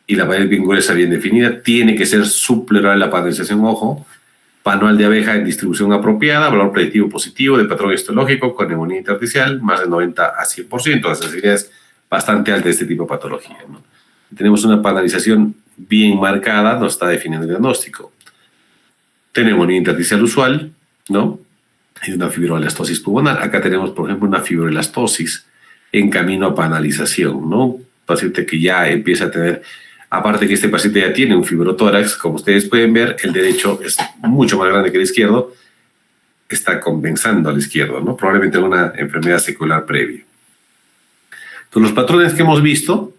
y la pared bien gruesa bien definida. Tiene que ser subpleural la panalización, ojo. Panal de abeja en distribución apropiada, valor predictivo positivo de patrón histológico con neumonía intersticial, más de 90 a 100%. La sensibilidad es bastante alta de este tipo de patología, ¿no? Tenemos una panalización bien marcada, nos está definiendo el diagnóstico. Tenemos neumonía intersticial usual, ¿no? Y una fibroelastosis pulmonar. Acá tenemos, por ejemplo, una fibroelastosis en camino a panalización, ¿no? Paciente que ya empieza a tener, aparte que este paciente ya tiene un fibrotórax, como ustedes pueden ver, el derecho es mucho más grande que el izquierdo, está compensando al izquierdo, ¿no? Probablemente una enfermedad secular previa. Entonces, los patrones que hemos visto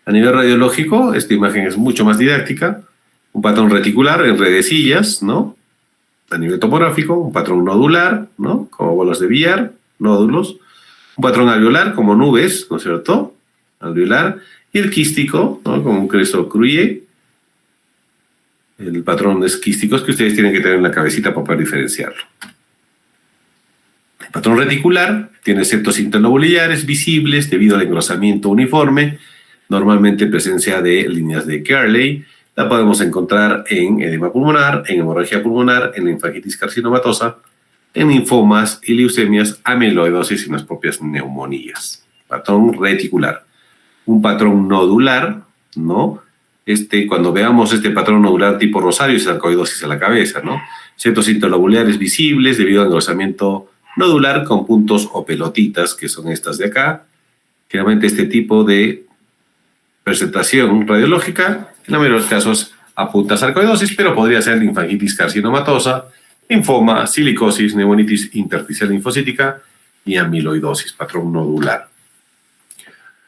a nivel radiológico, esta imagen es mucho más didáctica, un patrón reticular en redecillas, ¿no? A nivel topográfico, un patrón nodular, ¿no? Como bolas de billar, nódulos, un patrón alveolar como nubes, ¿no es cierto? Alveolar, y el quístico, ¿no? Como un creso Cruye. El patrón es quísticos que ustedes tienen que tener en la cabecita para poder diferenciarlo. El patrón reticular tiene septos interlobulillares visibles debido al engrosamiento uniforme, normalmente presencia de líneas de Kerley. La podemos encontrar en edema pulmonar, en hemorragia pulmonar, en linfangitis carcinomatosa, en linfomas y leucemias, amiloidosis y en las propias neumonías. Patrón reticular. Un patrón nodular, ¿no? Cuando veamos este patrón nodular tipo rosario, es sarcoidosis a la cabeza, ¿no? Septos interlobulares visibles debido al engrosamiento nodular con puntos o pelotitas, que son estas de acá. Generalmente este tipo de presentación radiológica, en la mayoría de los casos apunta a sarcoidosis, pero podría ser linfangitis carcinomatosa, linfoma, silicosis, neumonitis intersticial linfocítica y amiloidosis, patrón nodular.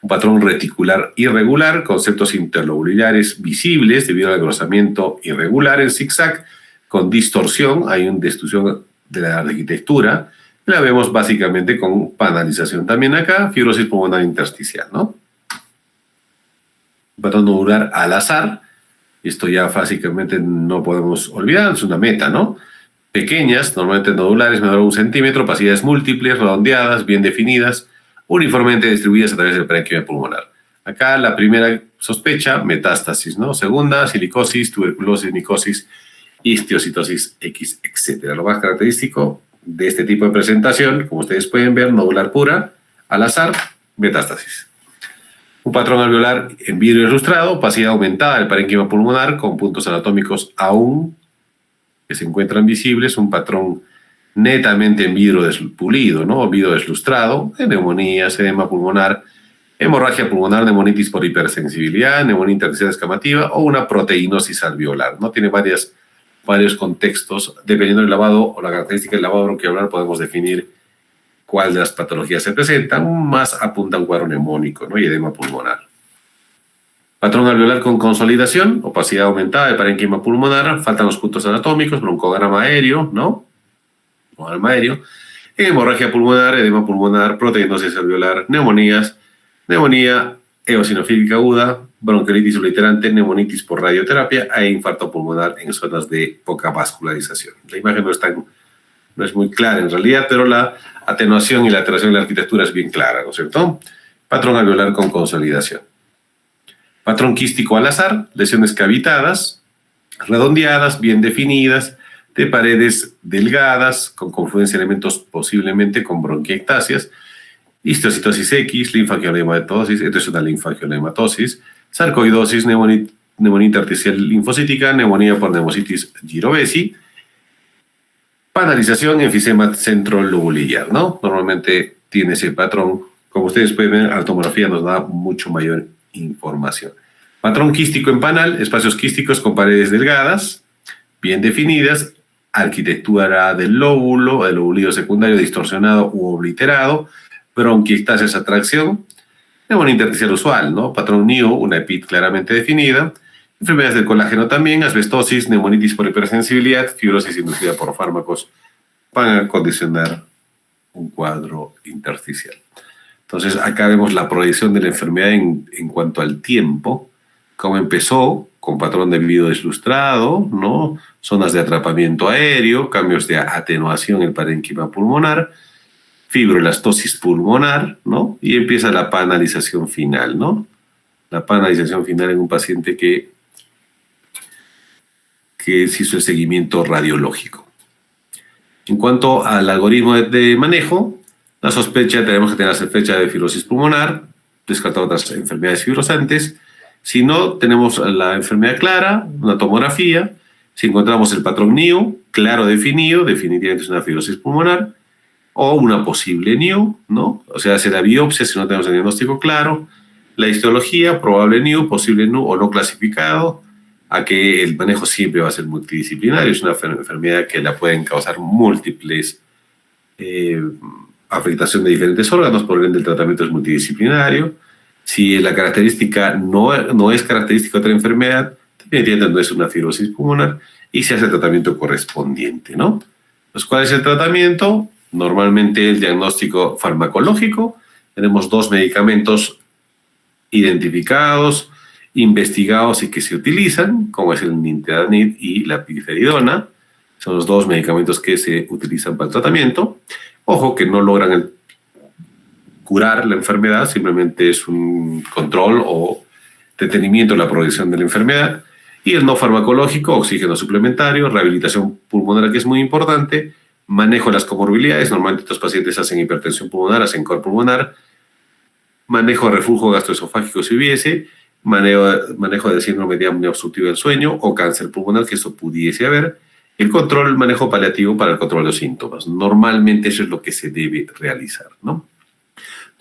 Un patrón reticular irregular, con septos interlobulares visibles debido al engrosamiento irregular en zigzag, con distorsión, hay una destrucción de la arquitectura, la vemos básicamente con panalización también acá, fibrosis pulmonar intersticial, ¿no? Un patrón nodular al azar, esto ya básicamente no podemos olvidar, es una meta, ¿no? Pequeñas, normalmente nodulares, menor a 1 centímetro, opacidades múltiples, redondeadas, bien definidas, uniformemente distribuidas a través del parénquima pulmonar. Acá la primera sospecha, metástasis, ¿no? Segunda, silicosis, tuberculosis, micosis, histiocitosis X, etc. Lo más característico de este tipo de presentación, como ustedes pueden ver, nodular pura, al azar, metástasis. Un patrón alveolar en vidrio ilustrado, opacidad aumentada del parénquima pulmonar con puntos anatómicos aún que se encuentran visibles, un patrón netamente en vidrio pulido, ¿no? Vidrio deslustrado, en neumonías, edema pulmonar, hemorragia pulmonar, neumonitis por hipersensibilidad, neumonía intersticial escamativa o una proteinosis alveolar, ¿no? Tiene varios contextos. Dependiendo del lavado o la característica del lavado bronquialveolar, podemos definir cuál de las patologías se presentan. Más apunta a un cuadro neumónico, ¿no? Y edema pulmonar. Patrón alveolar con consolidación, opacidad aumentada del parénquima pulmonar, faltan los puntos anatómicos, broncograma aéreo, ¿no? Broncograma aéreo, hemorragia pulmonar, edema pulmonar, proteinosis alveolar, neumonía eosinofílica aguda, bronquiolitis obliterante, neumonitis por radioterapia e infarto pulmonar en zonas de poca vascularización. La imagen no es tan no es muy clara en realidad, pero la atenuación y la alteración de la arquitectura es bien clara, ¿no es cierto? Patrón alveolar con consolidación. Patrón quístico al azar, lesiones cavitadas, redondeadas, bien definidas, de paredes delgadas, con confluencia de elementos posiblemente con bronquiectasias, histocitosis X, linfangiolematosis, esto es una linfangiolematosis, sarcoidosis, neumonía artificial linfocítica, neumonía por neumocitis girovesi, panalización, enfisema centrolobulillar, ¿no? Normalmente tiene ese patrón. Como ustedes pueden ver, la tomografía nos da mucho mayor información. Patrón quístico en panal, espacios quísticos con paredes delgadas, bien definidas, arquitectura del lóbulo, el lobulillo secundario distorsionado u obliterado, bronquiectasis atracción, neumonía intersticial usual, ¿no? Patrón NIO, una EPIT claramente definida, enfermedades del colágeno también, asbestosis, neumonitis por hipersensibilidad, fibrosis inducida por fármacos para condicionar un cuadro intersticial. Entonces, acá vemos la proyección de la enfermedad en cuanto al tiempo, cómo empezó con patrón de vivido deslustrado, ¿no? Zonas de atrapamiento aéreo, cambios de atenuación en el parénquima pulmonar, fibroelastosis pulmonar, ¿no? Y empieza la panalización final, ¿no? La panalización final en un paciente que se hizo el seguimiento radiológico. En cuanto al algoritmo de manejo, la sospecha, tenemos que tener la sospecha de fibrosis pulmonar, descartar otras enfermedades fibrosantes. Si no, tenemos la enfermedad clara, una tomografía. Si encontramos el patrón NIO, claro definido, definitivamente es una fibrosis pulmonar, o una posible NIO, ¿no? O sea, hace la biopsia si no tenemos el diagnóstico claro, la histología, probable NIO, posible NIO o no clasificado, a que el manejo siempre va a ser multidisciplinario, es una enfermedad que la pueden causar múltiples afectación de diferentes órganos, por ende el tratamiento es multidisciplinario. Si la característica no es característica de otra enfermedad, también no es una fibrosis pulmonar y se hace el tratamiento correspondiente, ¿no? Pues, ¿cuál es el tratamiento? Normalmente el diagnóstico farmacológico. Tenemos 2 medicamentos identificados, investigados y que se utilizan, como es el nintedanib y la pirfenidona. Son los 2 medicamentos que se utilizan para el tratamiento. Ojo, que no logran curar la enfermedad, simplemente es un control o detenimiento de la progresión de la enfermedad. Y el no farmacológico, oxígeno suplementario, rehabilitación pulmonar, que es muy importante, manejo de las comorbilidades. Normalmente estos pacientes hacen hipertensión pulmonar, hacen cor pulmonar, manejo de reflujo gastroesofágico si hubiese, manejo del síndrome de apnea obstructiva del sueño o cáncer pulmonar, que esto pudiese haber. El control, el manejo paliativo para el control de los síntomas. Normalmente eso es lo que se debe realizar, ¿no?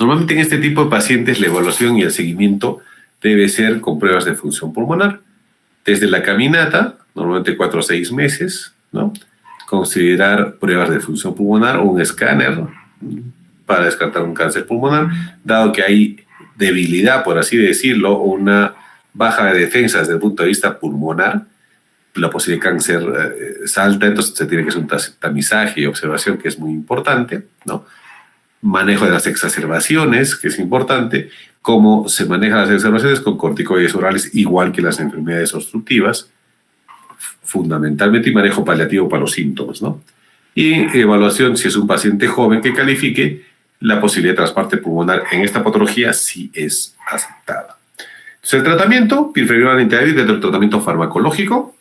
Normalmente en este tipo de pacientes la evaluación y el seguimiento debe ser con pruebas de función pulmonar. Desde la caminata, normalmente 4 a 6 meses, ¿no? Considerar pruebas de función pulmonar o un escáner para descartar un cáncer pulmonar, dado que hay debilidad, por así decirlo, o una baja de defensas desde el punto de vista pulmonar, la posibilidad de cáncer es alta, entonces se tiene que hacer un tamizaje y observación que es muy importante, ¿no? Manejo de las exacerbaciones, que es importante, cómo se manejan las exacerbaciones con corticoides orales, igual que las enfermedades obstructivas, fundamentalmente, y manejo paliativo para los síntomas, ¿no? Y evaluación, si es un paciente joven que califique, la posibilidad de trasplante pulmonar en esta patología sí es aceptada. Entonces, el tratamiento, pirfenidona nintedanib, dentro del tratamiento farmacológico.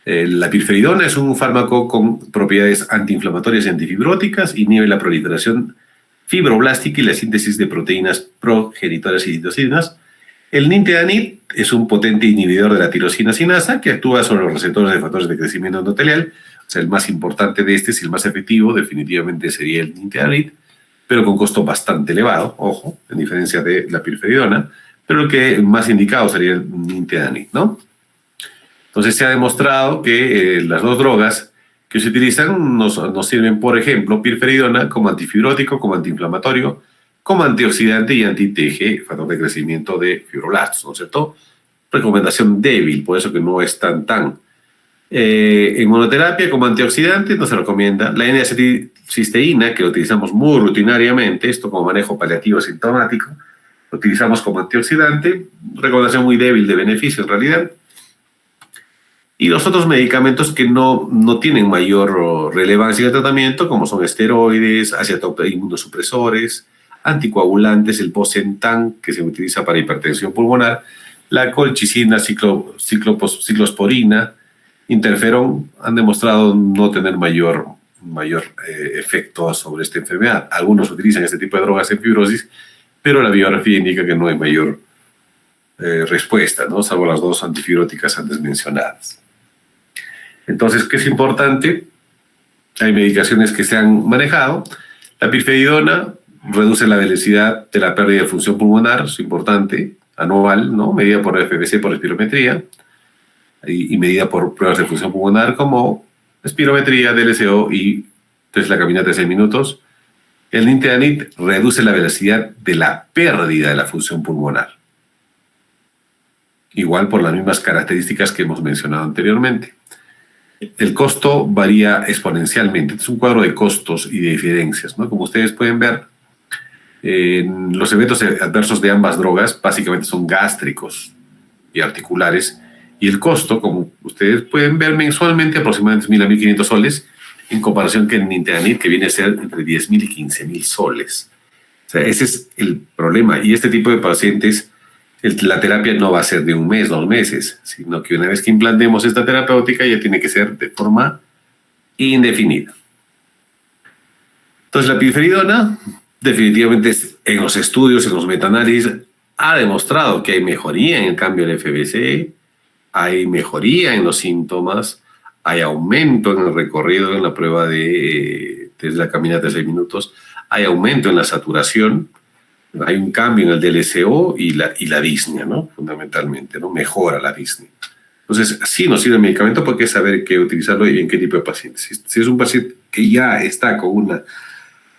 La pirfenidona es un fármaco con propiedades antiinflamatorias y antifibróticas, inhibe la proliferación fibroblástica y la síntesis de proteínas progenitoras y citocinas. El nintedanib es un potente inhibidor de la tirosina sinasa que actúa sobre los receptores de factores de crecimiento endotelial. O sea, el más importante de este, si el más efectivo, definitivamente sería el nintedanib, pero con costo bastante elevado, ojo, en diferencia de la pirfenidona, pero el que más indicado sería el nintedanib, ¿no? Entonces se ha demostrado que las 2 drogas que se utilizan nos sirven, por ejemplo, pirfenidona como antifibrótico, como antiinflamatorio, como antioxidante y anti-TG, factor de crecimiento de fibroblastos, ¿no es cierto? Recomendación débil, por eso que no es tan. En monoterapia como antioxidante no se recomienda. La N-acetilcisteína, que lo utilizamos muy rutinariamente, esto como manejo paliativo sintomático, lo utilizamos como antioxidante, recomendación muy débil de beneficio en realidad. Y los otros medicamentos que no tienen mayor relevancia en el tratamiento, como son esteroides, inmunosupresores, anticoagulantes, el Bosentan, que se utiliza para hipertensión pulmonar, la colchicina, ciclosporina, interferón, han demostrado no tener mayor efecto sobre esta enfermedad. Algunos utilizan este tipo de drogas en fibrosis, pero la biografía indica que no hay mayor respuesta, ¿no? Salvo las dos antifibróticas antes mencionadas. Entonces, ¿qué es importante? Hay medicaciones que se han manejado. La pirfenidona reduce la velocidad de la pérdida de función pulmonar, es importante, anual, ¿no? Medida por FBC, por espirometría, y medida por pruebas de función pulmonar como espirometría, DLCO y la caminata de 6 minutos. El nintedanib reduce la velocidad de la pérdida de la función pulmonar. Igual por las mismas características que hemos mencionado anteriormente. El costo varía exponencialmente. Es un cuadro de costos y de diferencias, ¿no? Como ustedes pueden ver, los eventos adversos de ambas drogas básicamente son gástricos y articulares, y el costo, como ustedes pueden ver, mensualmente aproximadamente 1.000 a 1.500 soles, en comparación con el nintedanib, que viene a ser entre 10.000 y 15.000 soles. O sea, ese es el problema. Y este tipo de pacientes, la terapia no va a ser de 1 mes, 2 meses, sino que una vez que implantemos esta terapéutica ya tiene que ser de forma indefinida. Entonces, la pirfenidona, definitivamente en los estudios, en los metaanálisis, ha demostrado que hay mejoría en el cambio del FBC, hay mejoría en los síntomas, hay aumento en el recorrido en la prueba de la caminata de 6 minutos, hay aumento en la saturación, hay un cambio en el DLCO y la disnea, ¿no? Fundamentalmente, ¿no? Mejora la disnea. Entonces, sí nos sirve el medicamento porque hay que saber qué utilizarlo y en qué tipo de pacientes. Si es un paciente que ya está con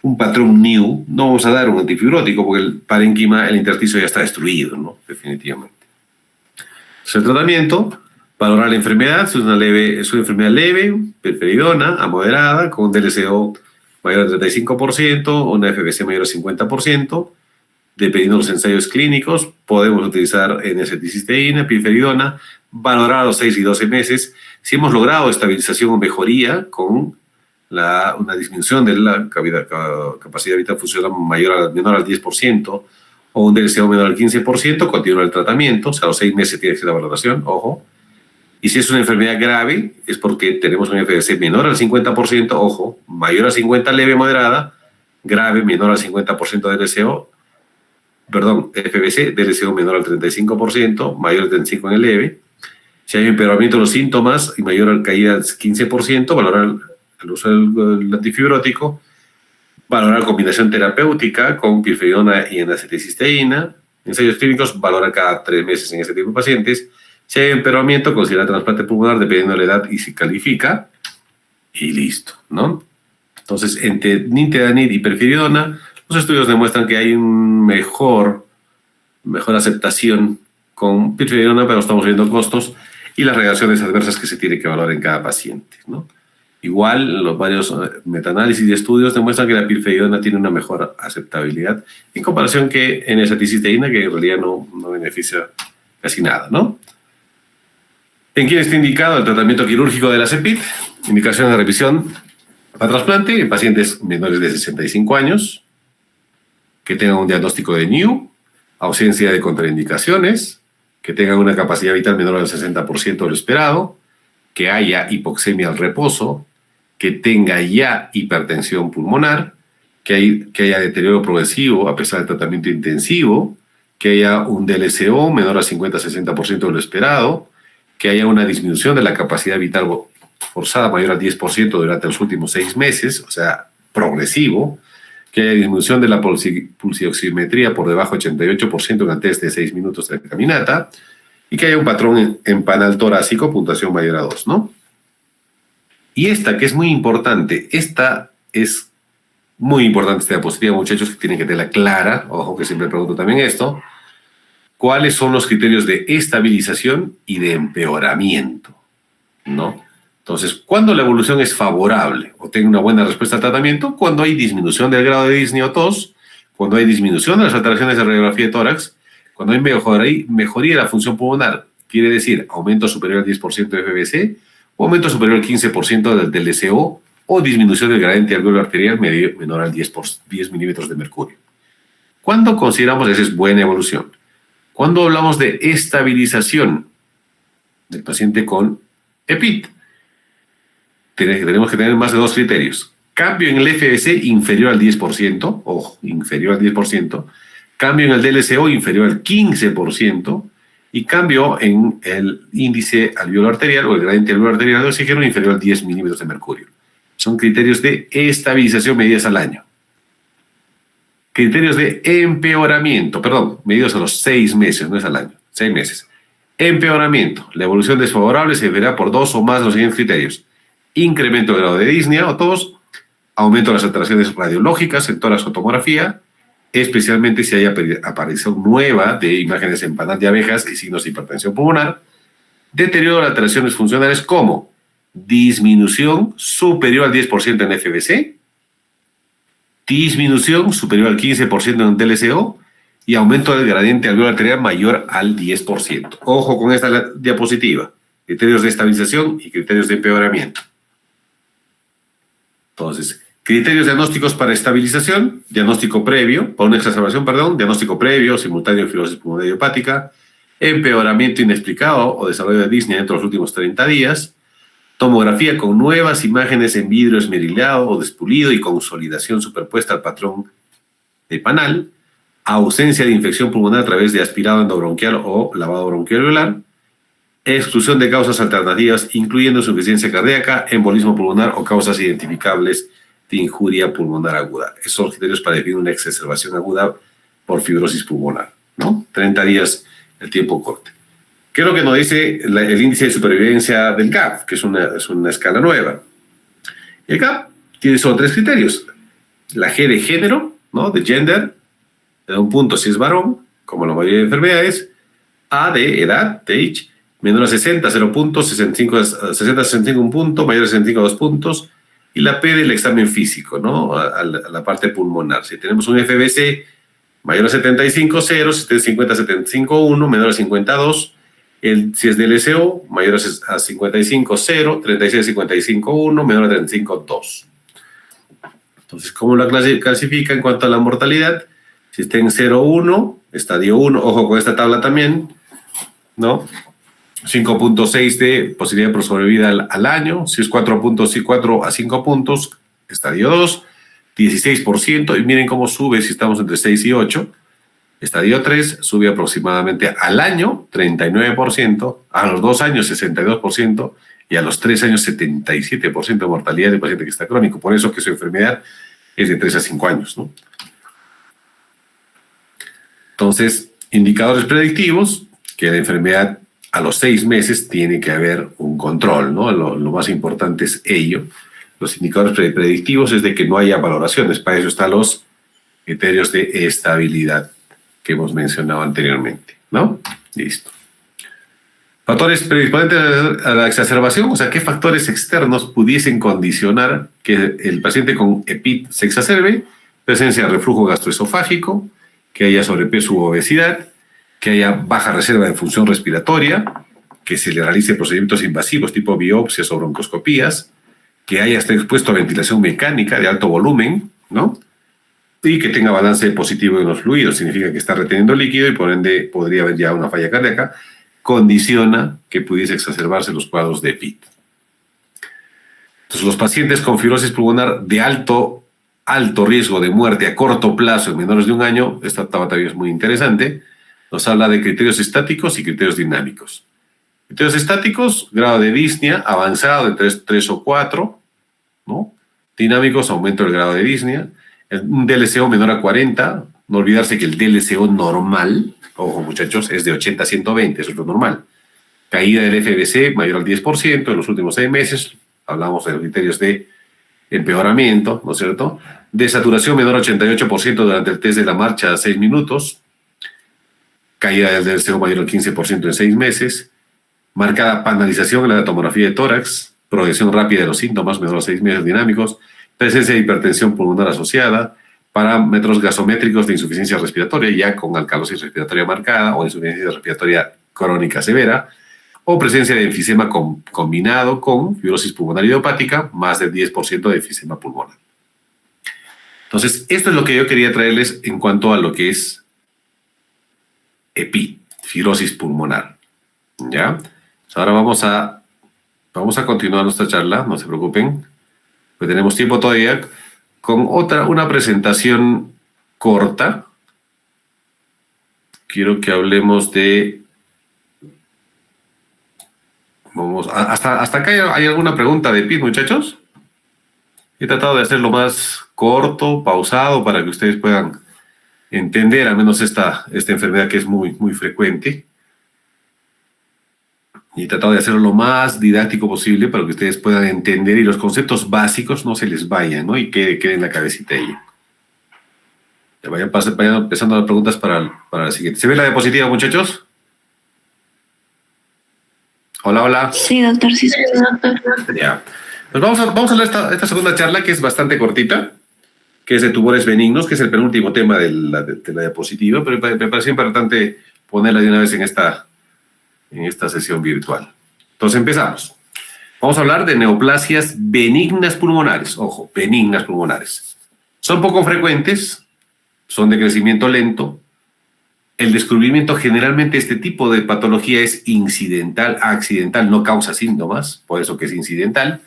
un patrón NIU, no vamos a dar un antifibrótico porque el parénquima, el intersticio ya está destruido, ¿no? Definitivamente. Entonces, el tratamiento, valorar la enfermedad, es una enfermedad leve, pirfenidona, a moderada, con un DLCO mayor al 35%, una FBC mayor al 50%. Dependiendo de los ensayos clínicos, podemos utilizar N-acetilcisteína, pirfenidona, valorar a los 6 y 12 meses. Si hemos logrado estabilización o mejoría con una disminución de la capacidad vital funcional menor al 10%, o un DLCO menor al 15%, continúa el tratamiento. O sea, a los 6 meses tiene que ser la valoración, ojo. Y si es una enfermedad grave, es porque tenemos un FBC menor al 50%, ojo, mayor al 50% leve moderada, grave menor al 50% de DLCO, FBC, DLCO menor al 35%, mayor al 35% en el leve. Si hay empeoramiento de los síntomas y mayor al caída al 15%, valorar el uso del antifibrótico, valorar combinación terapéutica con pirfenidona y N-acetilcisteína. Ensayos clínicos, valorar cada 3 meses en este tipo de pacientes. Si hay empeoramiento, considerar trasplante pulmonar dependiendo de la edad y si califica, y listo, ¿no? Entonces, entre nintedanib y pirfenidona, los estudios demuestran que hay un mejor aceptación con pirfenidona, pero estamos viendo costos y las reacciones adversas que se tiene que valorar en cada paciente, ¿no? Igual, los varios metaanálisis y estudios demuestran que la pirfenidona tiene una mejor aceptabilidad en comparación que N-acetilcisteína, que en realidad no beneficia casi nada, ¿no? ¿En quién está indicado el tratamiento quirúrgico de la CEPID? Indicación de revisión para trasplante en pacientes menores de 65 años, que tengan un diagnóstico de NIU, ausencia de contraindicaciones, que tengan una capacidad vital menor al 60% de lo esperado, que haya hipoxemia al reposo, que tenga ya hipertensión pulmonar, que haya deterioro progresivo a pesar del tratamiento intensivo, que haya un DLCO menor al 50-60% de lo esperado, que haya una disminución de la capacidad vital forzada mayor al 10% durante los últimos 6 meses, o sea, progresivo, que haya disminución de la pulsioximetría por debajo del 88% durante 6 minutos de caminata, y que haya un patrón en panal torácico, puntuación mayor a 2, ¿no? Y esta, que es muy importante, esta diapositiva, muchachos, que tienen que tenerla clara, ojo que siempre pregunto también esto, ¿cuáles son los criterios de estabilización y de empeoramiento? ¿No? Entonces, ¿cuándo la evolución es favorable o tenga una buena respuesta al tratamiento? Cuando hay disminución del grado de disnea o tos, cuando hay disminución de las alteraciones de radiografía de tórax, cuando hay mejoría de la función pulmonar, Quiere decir aumento superior al 10% de FBC o aumento superior al 15% del DLCO o disminución del gradiente alveolar arterial menor al 10 milímetros de mercurio. ¿Cuándo consideramos esa es buena evolución? Cuando hablamos de estabilización del paciente con EPIT, tenemos que tener más de 2 criterios. Cambio en el FBC inferior al 10%, ojo, inferior al 10%, cambio en el DLCO inferior al 15%, y cambio en el índice alveolar arterial o el gradiente alveolar arterial de oxígeno inferior al 10 milímetros de mercurio. Son criterios de estabilización medidos al año. Criterios de empeoramiento, medidos a los 6 meses, no es al año, 6 meses. Empeoramiento. La evolución desfavorable se verá por 2 o más de los siguientes criterios. Incremento del grado de disnea o tos, aumento de las alteraciones radiológicas en tórax o tomografía, especialmente si hay aparición nueva de imágenes en panal de abejas y signos de hipertensión pulmonar, deterioro de alteraciones funcionales como disminución superior al 10% en FBC, disminución superior al 15% en DLCO y aumento del gradiente alveolar arterial mayor al 10%. Ojo con esta diapositiva. Criterios de estabilización y criterios de empeoramiento. Entonces, criterios diagnósticos para estabilización, diagnóstico previo, para una exacerbación, diagnóstico previo, simultáneo de fibrosis pulmonar idiopática, empeoramiento inexplicado o desarrollo de disnea dentro de los últimos 30 días, tomografía con nuevas imágenes en vidrio esmerilado o despulido y consolidación superpuesta al patrón de panal, ausencia de infección pulmonar a través de aspirado endobronquial o lavado bronquialveolar, exclusión de causas alternativas, incluyendo insuficiencia cardíaca, embolismo pulmonar o causas identificables de injuria pulmonar aguda. Esos son los criterios para definir una exacerbación aguda por fibrosis pulmonar, ¿no? 30 días el tiempo corte. ¿Qué es lo que nos dice el índice de supervivencia del GAP? Que es una escala nueva. El GAP tiene solo 3 criterios. La G de género, ¿no? De gender, de un punto si es varón, como la mayoría de enfermedades. A de edad, de age, menor a 60, 0 puntos, 60 a 65, 1 punto, mayor a 65, 2 puntos. Y la P del examen físico, ¿no? A la parte pulmonar. Si tenemos un FBC mayor a 75, 0, si es 50 a 75, 1, menor a 52, si es DLCO, mayor a 55, 0, 36 a 55, 1, menor a 35, 2. Entonces, ¿cómo la clasifica en cuanto a la mortalidad? Si está en 0, 1, estadio 1, ojo con esta tabla también, ¿no? 5.6 de posibilidad por sobrevida al año, si es 4 a 5 puntos, estadio 2, 16%, y miren cómo sube si estamos entre 6 y 8, estadio 3 sube aproximadamente al año 39%, a los 2 años 62% y a los 3 años 77% de mortalidad del paciente que está crónico. Por eso que su enfermedad es de 3 a 5 años, ¿no? Entonces, indicadores predictivos, que la enfermedad a los 6 meses tiene que haber un control, ¿no? Lo más importante es ello. Los indicadores predictivos es de que no haya valoraciones. Para eso están los criterios de estabilidad que hemos mencionado anteriormente, ¿no? Listo. Factores predisponentes a la exacerbación, o sea, ¿qué factores externos pudiesen condicionar que el paciente con EPIT se exacerbe? Presencia de reflujo gastroesofágico, que haya sobrepeso u obesidad, que haya baja reserva de función respiratoria, que se le realicen procedimientos invasivos tipo biopsias o broncoscopías, que haya esté expuesto a ventilación mecánica de alto volumen, ¿no? Y que tenga balance positivo en los fluidos, significa que está reteniendo líquido y por ende podría haber ya una falla cardíaca, condiciona que pudiese exacerbarse los cuadros de EPIT. Entonces, los pacientes con fibrosis pulmonar de alto riesgo de muerte a corto plazo en menores de 1 año, esta tabla también es muy interesante, nos habla de criterios estáticos y criterios dinámicos. Criterios estáticos, grado de disnea avanzado de 3 o 4, ¿no? Dinámicos, aumento del grado de disnea. Un DLCO menor a 40, no olvidarse que el DLCO normal, ojo muchachos, es de 80 a 120, eso es lo normal. Caída del FBC mayor al 10% en los últimos 6 meses, hablamos de los criterios de empeoramiento, ¿no es cierto? Desaturación menor a 88% durante el test de la marcha a 6 minutos, caída del DLCO mayor al 15% en 6 meses, marcada panalización en la tomografía de tórax, progresión rápida de los síntomas menor a 6 meses dinámicos, presencia de hipertensión pulmonar asociada, parámetros gasométricos de insuficiencia respiratoria, ya con alcalosis respiratoria marcada o insuficiencia respiratoria crónica severa, o presencia de enfisema combinado con fibrosis pulmonar idiopática, más del 10% de enfisema pulmonar. Entonces, esto es lo que yo quería traerles en cuanto a lo que es EPI, fibrosis pulmonar. ¿Ya? Ahora vamos a continuar nuestra charla, no se preocupen, pues tenemos tiempo todavía, con una presentación corta. Quiero que hablemos de... ¿Hasta acá hay alguna pregunta de PID, muchachos? He tratado de hacerlo más corto, pausado, para que ustedes puedan entender al menos esta enfermedad que es muy, muy frecuente. Y he tratado de hacerlo lo más didáctico posible para que ustedes puedan entender y los conceptos básicos no se les vayan, ¿no? Y quede en la cabecita ahí. Vayan empezando las preguntas para la siguiente. ¿Se ve la diapositiva, muchachos? Hola, hola. Sí, doctor, sí, doctor. Ya. Pues vamos a leer esta segunda charla, que es bastante cortita, que es de tumores benignos, que es el penúltimo tema de la diapositiva, pero me pareció importante ponerla de una vez en esta sesión virtual. Entonces empezamos. Vamos a hablar de neoplasias benignas pulmonares. Ojo, benignas pulmonares. Son poco frecuentes, son de crecimiento lento. El descubrimiento generalmente de este tipo de patología es incidental, accidental, no causa síntomas, por eso que es incidental.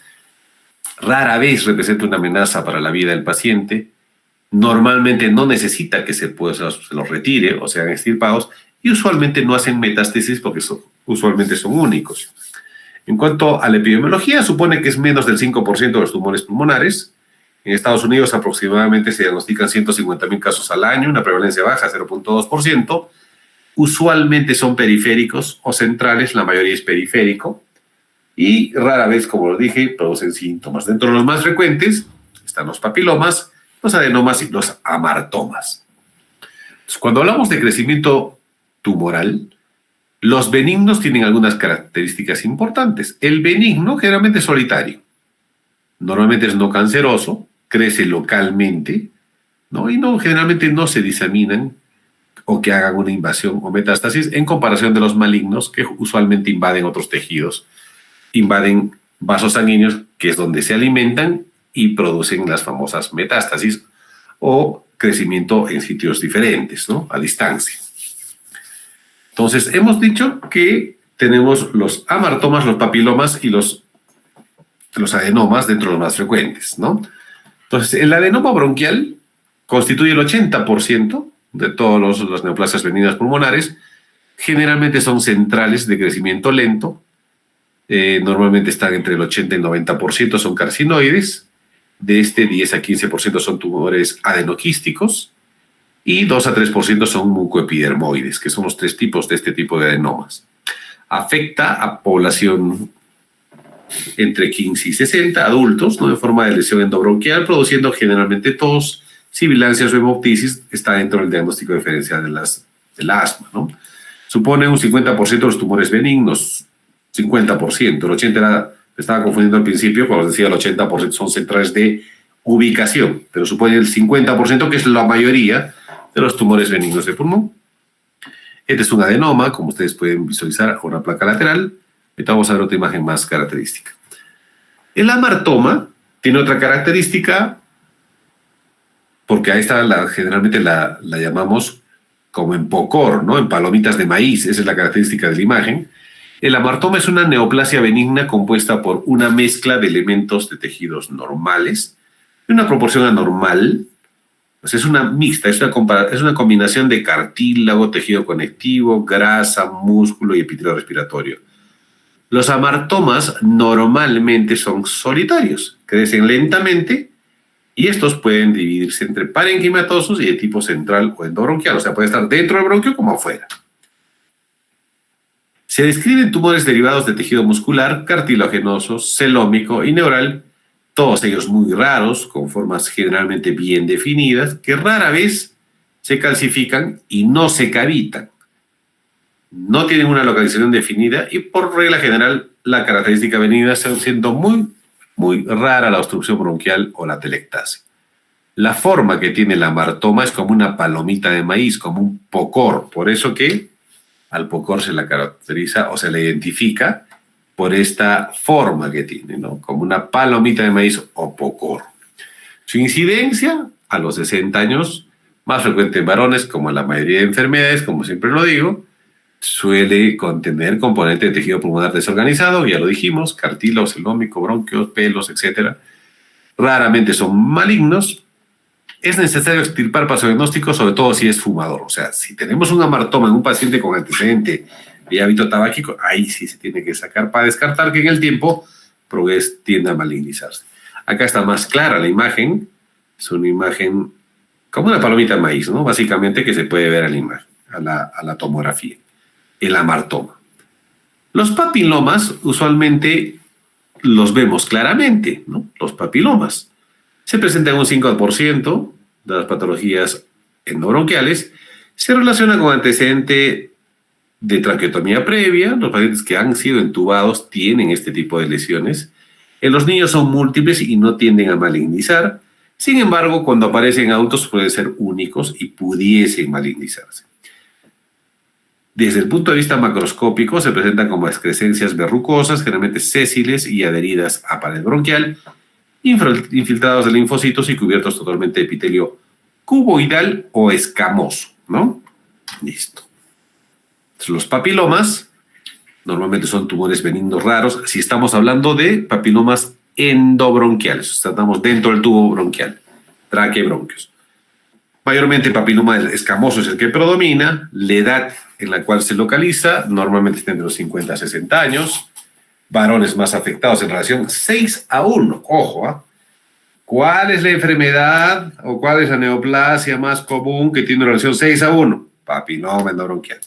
Rara vez representa una amenaza para la vida del paciente. Normalmente no necesita que se los retire o sean extirpados, y usualmente no hacen metástasis porque usualmente son únicos. En cuanto a la epidemiología, supone que es menos del 5% de los tumores pulmonares. En Estados Unidos aproximadamente se diagnostican 150,000 casos al año, una prevalencia baja, 0.2%. Usualmente son periféricos o centrales, la mayoría es periférico. Y rara vez, como lo dije, producen síntomas. Dentro de los más frecuentes están los papilomas, los adenomas y los amartomas. Entonces, cuando hablamos de crecimiento tumoral, los benignos tienen algunas características importantes. El benigno generalmente es solitario, normalmente es no canceroso, crece localmente, ¿no? Y generalmente no se diseminan o que hagan una invasión o metástasis, en comparación de los malignos, que usualmente invaden otros tejidos, invaden vasos sanguíneos, que es donde se alimentan y producen las famosas metástasis o crecimiento en sitios diferentes, ¿no? A distancia. Entonces, hemos dicho que tenemos los amartomas, los papilomas y los adenomas dentro de los más frecuentes, ¿no? Entonces, el adenoma bronquial constituye el 80% de todas las neoplasias benignas pulmonares. Generalmente son centrales de crecimiento lento. Normalmente están entre el 80 y el 90%, son carcinoides. De 10 a 15% son tumores adenoquísticos. Y 2 a 3% son mucoepidermoides, que son los 3 tipos de este tipo de adenomas. Afecta a población entre 15 y 60 adultos, ¿no? De forma de lesión endobronquial, produciendo generalmente tos, sibilancias o hemoptisis. Está dentro del diagnóstico diferencial del asma, ¿no? Supone un 50% de los tumores benignos, 50%. El 80% estaba confundiendo al principio cuando decía el 80% son centrales de ubicación, pero supone el 50%, que es la mayoría de los tumores benignos de pulmón. Este es un adenoma, como ustedes pueden visualizar, una placa lateral. Ahorita vamos a ver otra imagen más característica. El amartoma tiene otra característica, porque a esta generalmente la llamamos como en pocor, ¿no? En palomitas de maíz. Esa es la característica de la imagen. El amartoma es una neoplasia benigna compuesta por una mezcla de elementos de tejidos normales y una proporción anormal. Pues es una mixta, es una combinación de cartílago, tejido conectivo, grasa, músculo y epitelio respiratorio. Los amartomas normalmente son solitarios, crecen lentamente y estos pueden dividirse entre parenquimatosos y de tipo central o endobronquial, o sea, puede estar dentro del bronquio como afuera. Se describen tumores derivados de tejido muscular, cartilaginoso, celómico y neural, todos ellos muy raros, con formas generalmente bien definidas, que rara vez se calcifican y no se cavitan. No tienen una localización definida y por regla general la característica benigna siendo muy, muy rara la obstrucción bronquial o la telectasia. La forma que tiene el amartoma es como una palomita de maíz, como un pocor, por eso que Al POCOR se la caracteriza o se le identifica por esta forma que tiene, ¿no? Como una palomita de maíz o POCOR. Su incidencia a los 60 años, más frecuente en varones, como en la mayoría de enfermedades, como siempre lo digo, suele contener componente de tejido pulmonar desorganizado, ya lo dijimos, cartílago, celómico, bronquios, pelos, etc. Raramente son malignos. Es necesario extirpar para su diagnóstico, sobre todo si es fumador. O sea, si tenemos un amartoma en un paciente con antecedente de hábito tabáquico, ahí sí se tiene que sacar para descartar que en el tiempo tiende a malignizarse. Acá está más clara la imagen. Es una imagen como una palomita de maíz, ¿no? Básicamente, que se puede ver a la imagen, a la tomografía. El amartoma. Los papilomas usualmente los vemos claramente, ¿no? Los papilomas se presentan un 5% de las patologías endobronquiales, se relaciona con antecedente de traqueotomía previa. Los pacientes que han sido entubados tienen este tipo de lesiones. En los niños son múltiples y no tienden a malignizar. Sin embargo, cuando aparecen en adultos pueden ser únicos y pudiesen malignizarse. Desde el punto de vista macroscópico, se presentan como excrescencias verrucosas, generalmente sésiles y adheridas a pared bronquial, infiltrados de linfocitos y cubiertos totalmente de epitelio cuboidal o escamoso, ¿no? Listo. Entonces, los papilomas normalmente son tumores benignos raros. Si estamos hablando de papilomas endobronquiales, estamos dentro del tubo bronquial, tráquea y bronquios. Mayormente papiloma escamoso es el que predomina. La edad en la cual se localiza normalmente está entre los 50 a 60 años. Varones más afectados en relación 6-1. Ojo, ¿eh? ¿Cuál es la enfermedad o cuál es la neoplasia más común que tiene relación 6-1? Papiloma endobronquial.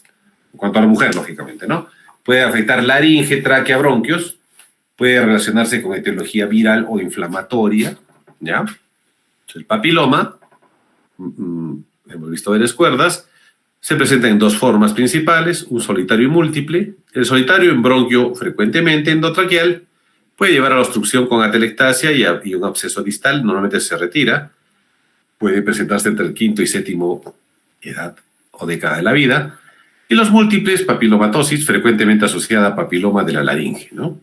En cuanto a la mujer, lógicamente, ¿no? Puede afectar laringe, tráquea, bronquios. Puede relacionarse con etiología viral o inflamatoria, ¿ya? El papiloma, hemos visto varias cuerdas, se presenta en dos formas principales, un solitario y múltiple. El solitario en bronquio, frecuentemente endotraqueal, puede llevar a la obstrucción con atelectasia y un absceso distal, normalmente se retira. Puede presentarse entre el quinto y séptimo edad o década de la vida. Y los múltiples, papilomatosis, frecuentemente asociada a papiloma de la laringe, ¿no?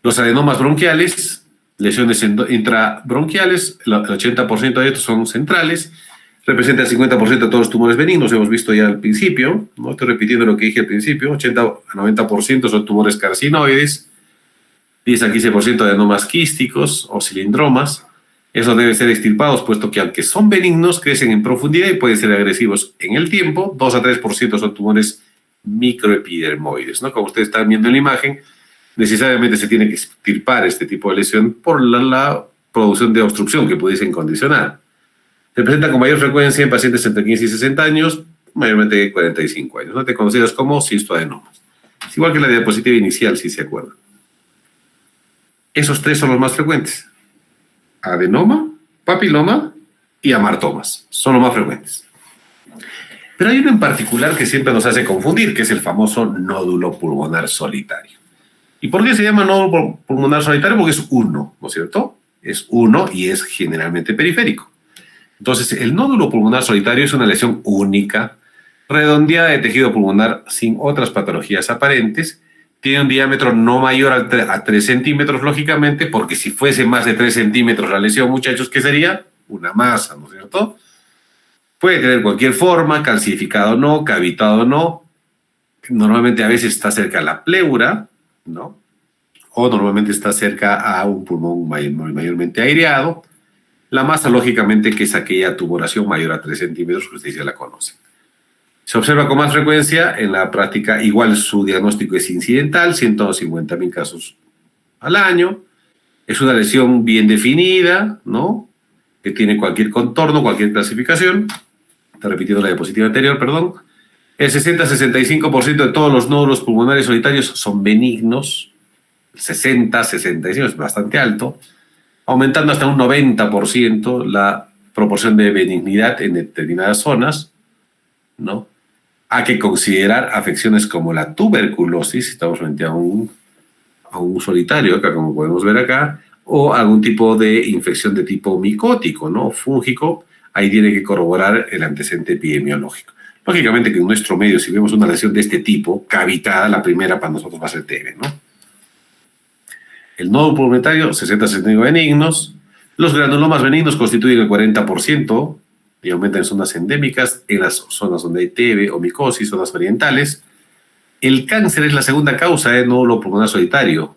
Los adenomas bronquiales, lesiones intrabronquiales, el 80% de estos son centrales, representa el 50% de todos los tumores benignos, hemos visto ya al principio, no estoy repitiendo lo que dije al principio, 80 a 90% son tumores carcinoides, 10 a 15% de adenomas quísticos o cilindromas. Esos deben ser extirpados, puesto que aunque son benignos, crecen en profundidad y pueden ser agresivos en el tiempo. 2 a 3% son tumores microepidermoides, ¿no? Como ustedes están viendo en la imagen, necesariamente se tiene que extirpar este tipo de lesión por la producción de obstrucción que pudiesen condicionar. Se presenta con mayor frecuencia en pacientes entre 15 y 60 años, mayormente 45 años, ¿no? Te consideras como cistoadenomas. Es igual que la diapositiva inicial, si se acuerdan. Esos tres son los más frecuentes. Adenoma, papiloma y amartomas. Son los más frecuentes. Pero hay uno en particular que siempre nos hace confundir, que es el famoso nódulo pulmonar solitario. ¿Y por qué se llama nódulo pulmonar solitario? Porque es uno, ¿no es cierto? Es uno y es generalmente periférico. Entonces, el nódulo pulmonar solitario es una lesión única, redondeada de tejido pulmonar sin otras patologías aparentes. Tiene un diámetro no mayor a 3 centímetros, lógicamente, porque si fuese más de 3 centímetros la lesión, muchachos, ¿qué sería? Una masa, ¿no es cierto? Puede tener cualquier forma, calcificado o no, cavitado o no. Normalmente a veces está cerca a la pleura, ¿no? O normalmente está cerca a un pulmón mayormente aireado. La masa, lógicamente, que es aquella tumoración mayor a 3 centímetros, que ustedes ya la conocen. Se observa con más frecuencia en la práctica, igual su diagnóstico es incidental, 150,000 casos al año. Es una lesión bien definida, ¿no? Que tiene cualquier contorno, cualquier clasificación. Está repitiendo la diapositiva anterior, perdón. El 60-65% de todos los nódulos pulmonares solitarios son benignos. 60-65% es bastante alto, aumentando hasta un 90% la proporción de benignidad en determinadas zonas, ¿no? Hay que considerar afecciones como la tuberculosis, estamos frente a un solitario, acá como podemos ver acá, o algún tipo de infección de tipo micótico, ¿no? Fúngico. Ahí tiene que corroborar el antecedente epidemiológico. Lógicamente que en nuestro medio, si vemos una lesión de este tipo, cavitada, la primera para nosotros va a ser TB, ¿no? El nódulo pulmonario, 60-65 benignos. Los granulomas benignos constituyen el 40% y aumentan en zonas endémicas, en las zonas donde hay TB o micosis, zonas orientales. El cáncer es la segunda causa de nódulo pulmonar solitario.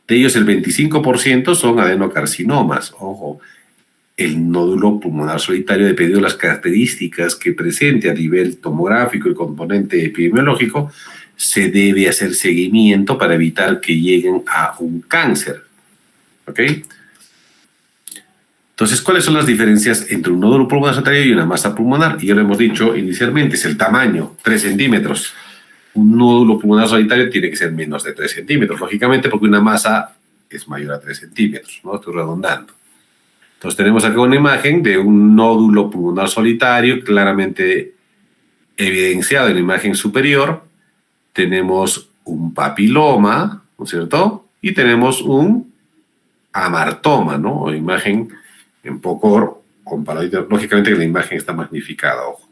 De ellos, el 25% son adenocarcinomas. Ojo, el nódulo pulmonar solitario, dependiendo de las características que presente a nivel tomográfico y componente epidemiológico, se debe hacer seguimiento para evitar que lleguen a un cáncer. ¿Ok? Entonces, ¿cuáles son las diferencias entre un nódulo pulmonar solitario y una masa pulmonar? Y ya lo hemos dicho inicialmente, es el tamaño, 3 centímetros. Un nódulo pulmonar solitario tiene que ser menos de 3 centímetros, lógicamente, porque una masa es mayor a 3 centímetros, ¿no? Estoy redondando. Entonces tenemos acá una imagen de un nódulo pulmonar solitario, claramente evidenciado en la imagen superior. Tenemos un papiloma, ¿no es cierto? Y tenemos un amartoma, ¿no? O imagen en poco comparado. Lógicamente que la imagen está magnificada, ojo.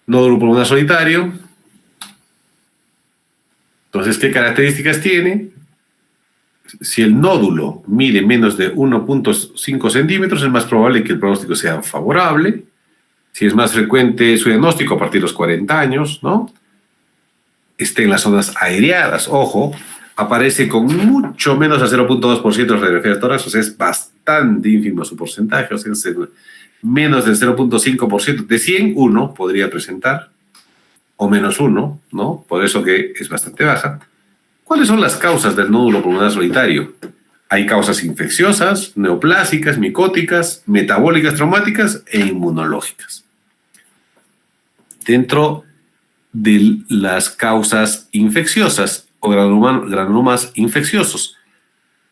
Nódulo pulmonar solitario. Entonces, ¿qué características tiene? Si el nódulo mide menos de 1.5 centímetros, es más probable que el pronóstico sea favorable. Si es más frecuente su diagnóstico a partir de los 40 años, ¿no? Esté en las zonas aireadas, ojo, aparece con mucho menos a 0.2% de radiografía de tórax, o sea, es bastante ínfimo su porcentaje, o sea, es menos del 0.5%. De 100, 1 podría presentar, o menos 1, ¿no? Por eso que es bastante baja. ¿Cuáles son las causas del nódulo pulmonar solitario? Hay causas infecciosas, neoplásicas, micóticas, metabólicas, traumáticas e inmunológicas. Dentro de las causas infecciosas o granulomas infecciosos,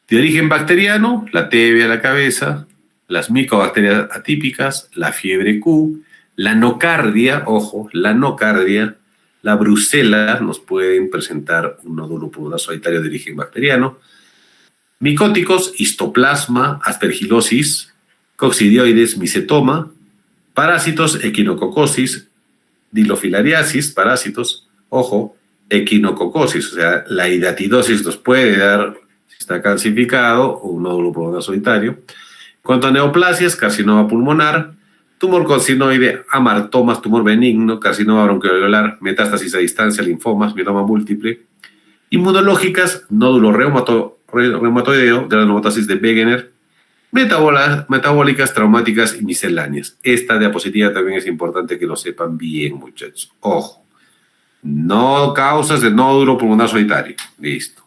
de origen bacteriano, la TB a la cabeza, las micobacterias atípicas, la fiebre Q, la nocardia, ojo, la nocardia, la brucela nos pueden presentar un nódulo pulmonar solitario de origen bacteriano. Micóticos, histoplasma, aspergilosis, coccidioides, micetoma, parásitos, equinococosis, dilofilariasis, parásitos, ojo, equinococosis, o sea, la hidatidosis nos puede dar, si está calcificado, un nódulo pulmonar solitario. En cuanto a neoplasias, carcinoma pulmonar, tumor carcinoide, amartomas, tumor benigno, carcinoma bronquioliolar, metástasis a distancia, linfomas, mieloma múltiple. Inmunológicas, nódulo reumatoideo, granulomastosis de Wegener, metabólicas, traumáticas y misceláneas. Esta diapositiva también es importante que lo sepan bien, muchachos. Ojo, no causas de nódulo pulmonar solitario. Listo.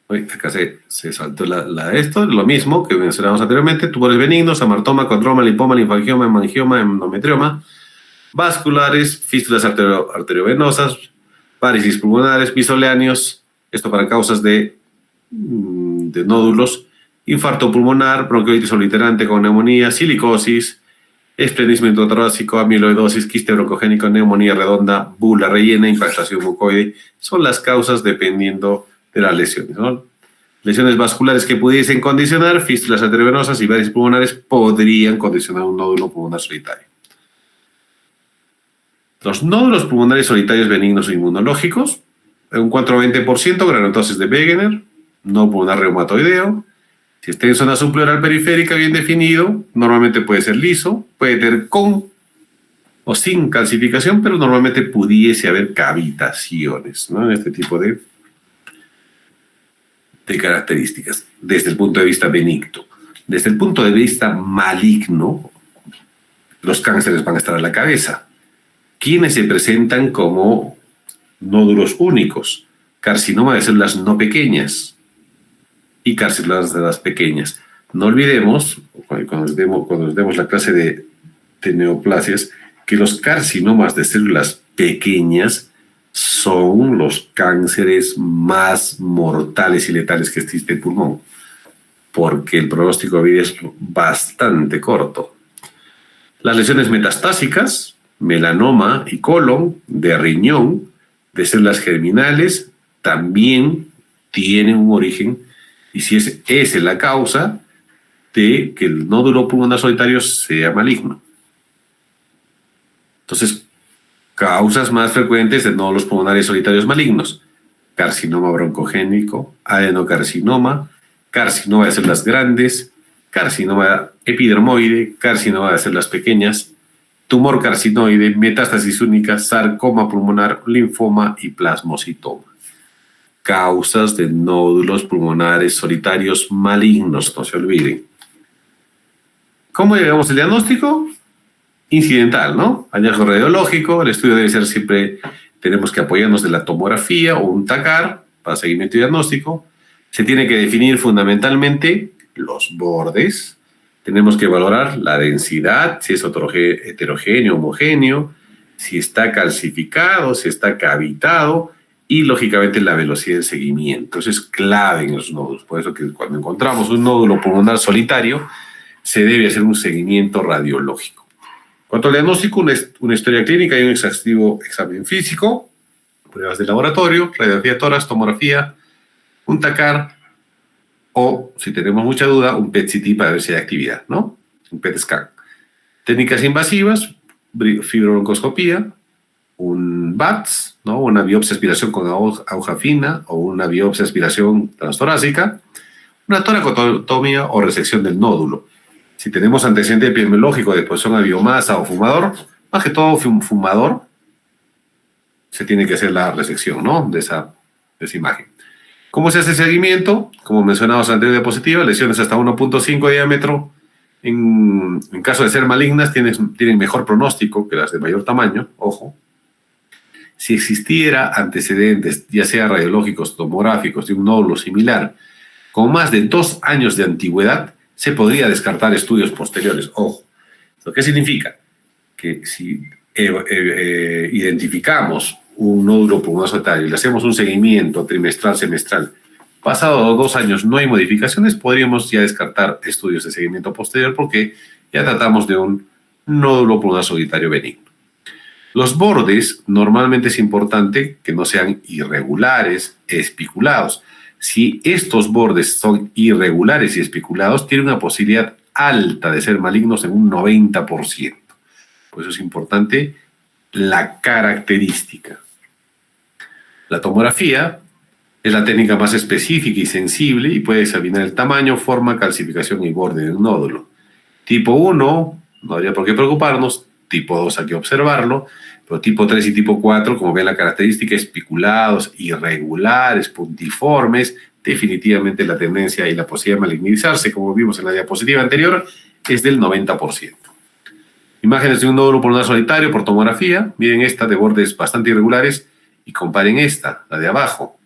Acá se saltó esto, lo mismo que mencionamos anteriormente, tumores benignos, amartoma, condroma, linfoma, linfangioma, hemangioma, endometrioma, vasculares, fístulas arteriovenosas, varices pulmonares, misoleáneos, esto para causas de nódulos, infarto pulmonar, bronquiolitis obliterante con neumonía, silicosis, esplenismo intratorácico, amiloidosis, quiste broncogénico, neumonía redonda, bula rellena, implantación mucoide, son las causas dependiendo de las lesiones, ¿no? Lesiones vasculares que pudiesen condicionar, fístulas arteriovenosas y varices pulmonares podrían condicionar un nódulo pulmonar solitario. Los nódulos pulmonares solitarios benignos e inmunológicos, un 4-20%, granulomatosis de Wegener, nódulo pulmonar reumatoideo. Si está en zona subpleural periférica bien definido, normalmente puede ser liso, puede tener con o sin calcificación, pero normalmente pudiese haber cavitaciones, ¿no? En este tipo de características, desde el punto de vista benigno. Desde el punto de vista maligno, los cánceres van a estar en la cabeza. ¿Quiénes se presentan como nódulos únicos? Carcinoma de células no pequeñas y carcinomas de las pequeñas. No olvidemos, cuando nos demos la clase de neoplasias, que los carcinomas de células pequeñas son los cánceres más mortales y letales que existe en pulmón, porque el pronóstico de vida es bastante corto. Las lesiones metastásicas, melanoma y colon, de riñón, de células germinales, también tienen un origen, y si esa es la causa de que el nódulo pulmonar solitario sea maligno. Entonces, causas más frecuentes de nódulos pulmonares solitarios malignos: carcinoma broncogénico, adenocarcinoma, carcinoma de células grandes, carcinoma epidermoide, carcinoma de células pequeñas, tumor carcinoide, metástasis única, sarcoma pulmonar, linfoma y plasmocitoma. Causas de nódulos pulmonares solitarios malignos, no se olviden. ¿Cómo llegamos al diagnóstico? Incidental, ¿no? Hallazgo radiológico, el estudio debe ser siempre, tenemos que apoyarnos de la tomografía o un TACAR para seguimiento y diagnóstico. Se tiene que definir fundamentalmente los bordes. Tenemos que valorar la densidad, si es heterogéneo, homogéneo, si está calcificado, si está cavitado y, lógicamente, la velocidad de seguimiento. Eso es clave en los nódulos. Por eso que cuando encontramos un nódulo pulmonar solitario, se debe hacer un seguimiento radiológico. Cuanto al diagnóstico, una historia clínica y un exhaustivo examen físico, pruebas de laboratorio, radiografía de tórax, tomografía, un TACAR o, si tenemos mucha duda, un PET-CT para ver si hay actividad, ¿no? Un PET-scan. Técnicas invasivas, fibrobroncoscopía, un BATS, ¿no? Una biopsia aspiración con aguja fina o una biopsia aspiración transtorácica, una toracotomía o resección del nódulo. Si tenemos antecedente epidemiológico de exposición a biomasa o fumador, más que todo fumador, se tiene que hacer la resección, ¿no? de esa imagen. ¿Cómo se hace seguimiento? Como mencionamos en la diapositiva, lesiones hasta 1.5 de diámetro, en caso de ser malignas, tienen mejor pronóstico que las de mayor tamaño, ojo. Si existiera antecedentes, ya sea radiológicos, tomográficos, de un nódulo similar, con más de 2 años de antigüedad, se podría descartar estudios posteriores. Ojo. ¿Lo que significa? Que si identificamos un nódulo pulmonar solitario y le hacemos un seguimiento trimestral, semestral, pasado 2 años no hay modificaciones, podríamos ya descartar estudios de seguimiento posterior porque ya tratamos de un nódulo pulmonar solitario benigno. Los bordes, normalmente es importante que no sean irregulares, espiculados. Si estos bordes son irregulares y espiculados, tiene una posibilidad alta de ser malignos en un 90%. Por eso es importante la característica. La tomografía es la técnica más específica y sensible y puede examinar el tamaño, forma, calcificación y borde del nódulo. Tipo 1, no habría por qué preocuparnos. Tipo 2 hay que observarlo. Pero tipo 3 y tipo 4, como ven la característica, espiculados, irregulares, puntiformes, definitivamente la tendencia y la posibilidad de malignizarse, como vimos en la diapositiva anterior, es del 90%. Imágenes de un nódulo pulmonar solitario por tomografía. Miren esta de bordes bastante irregulares y comparen esta, la de abajo.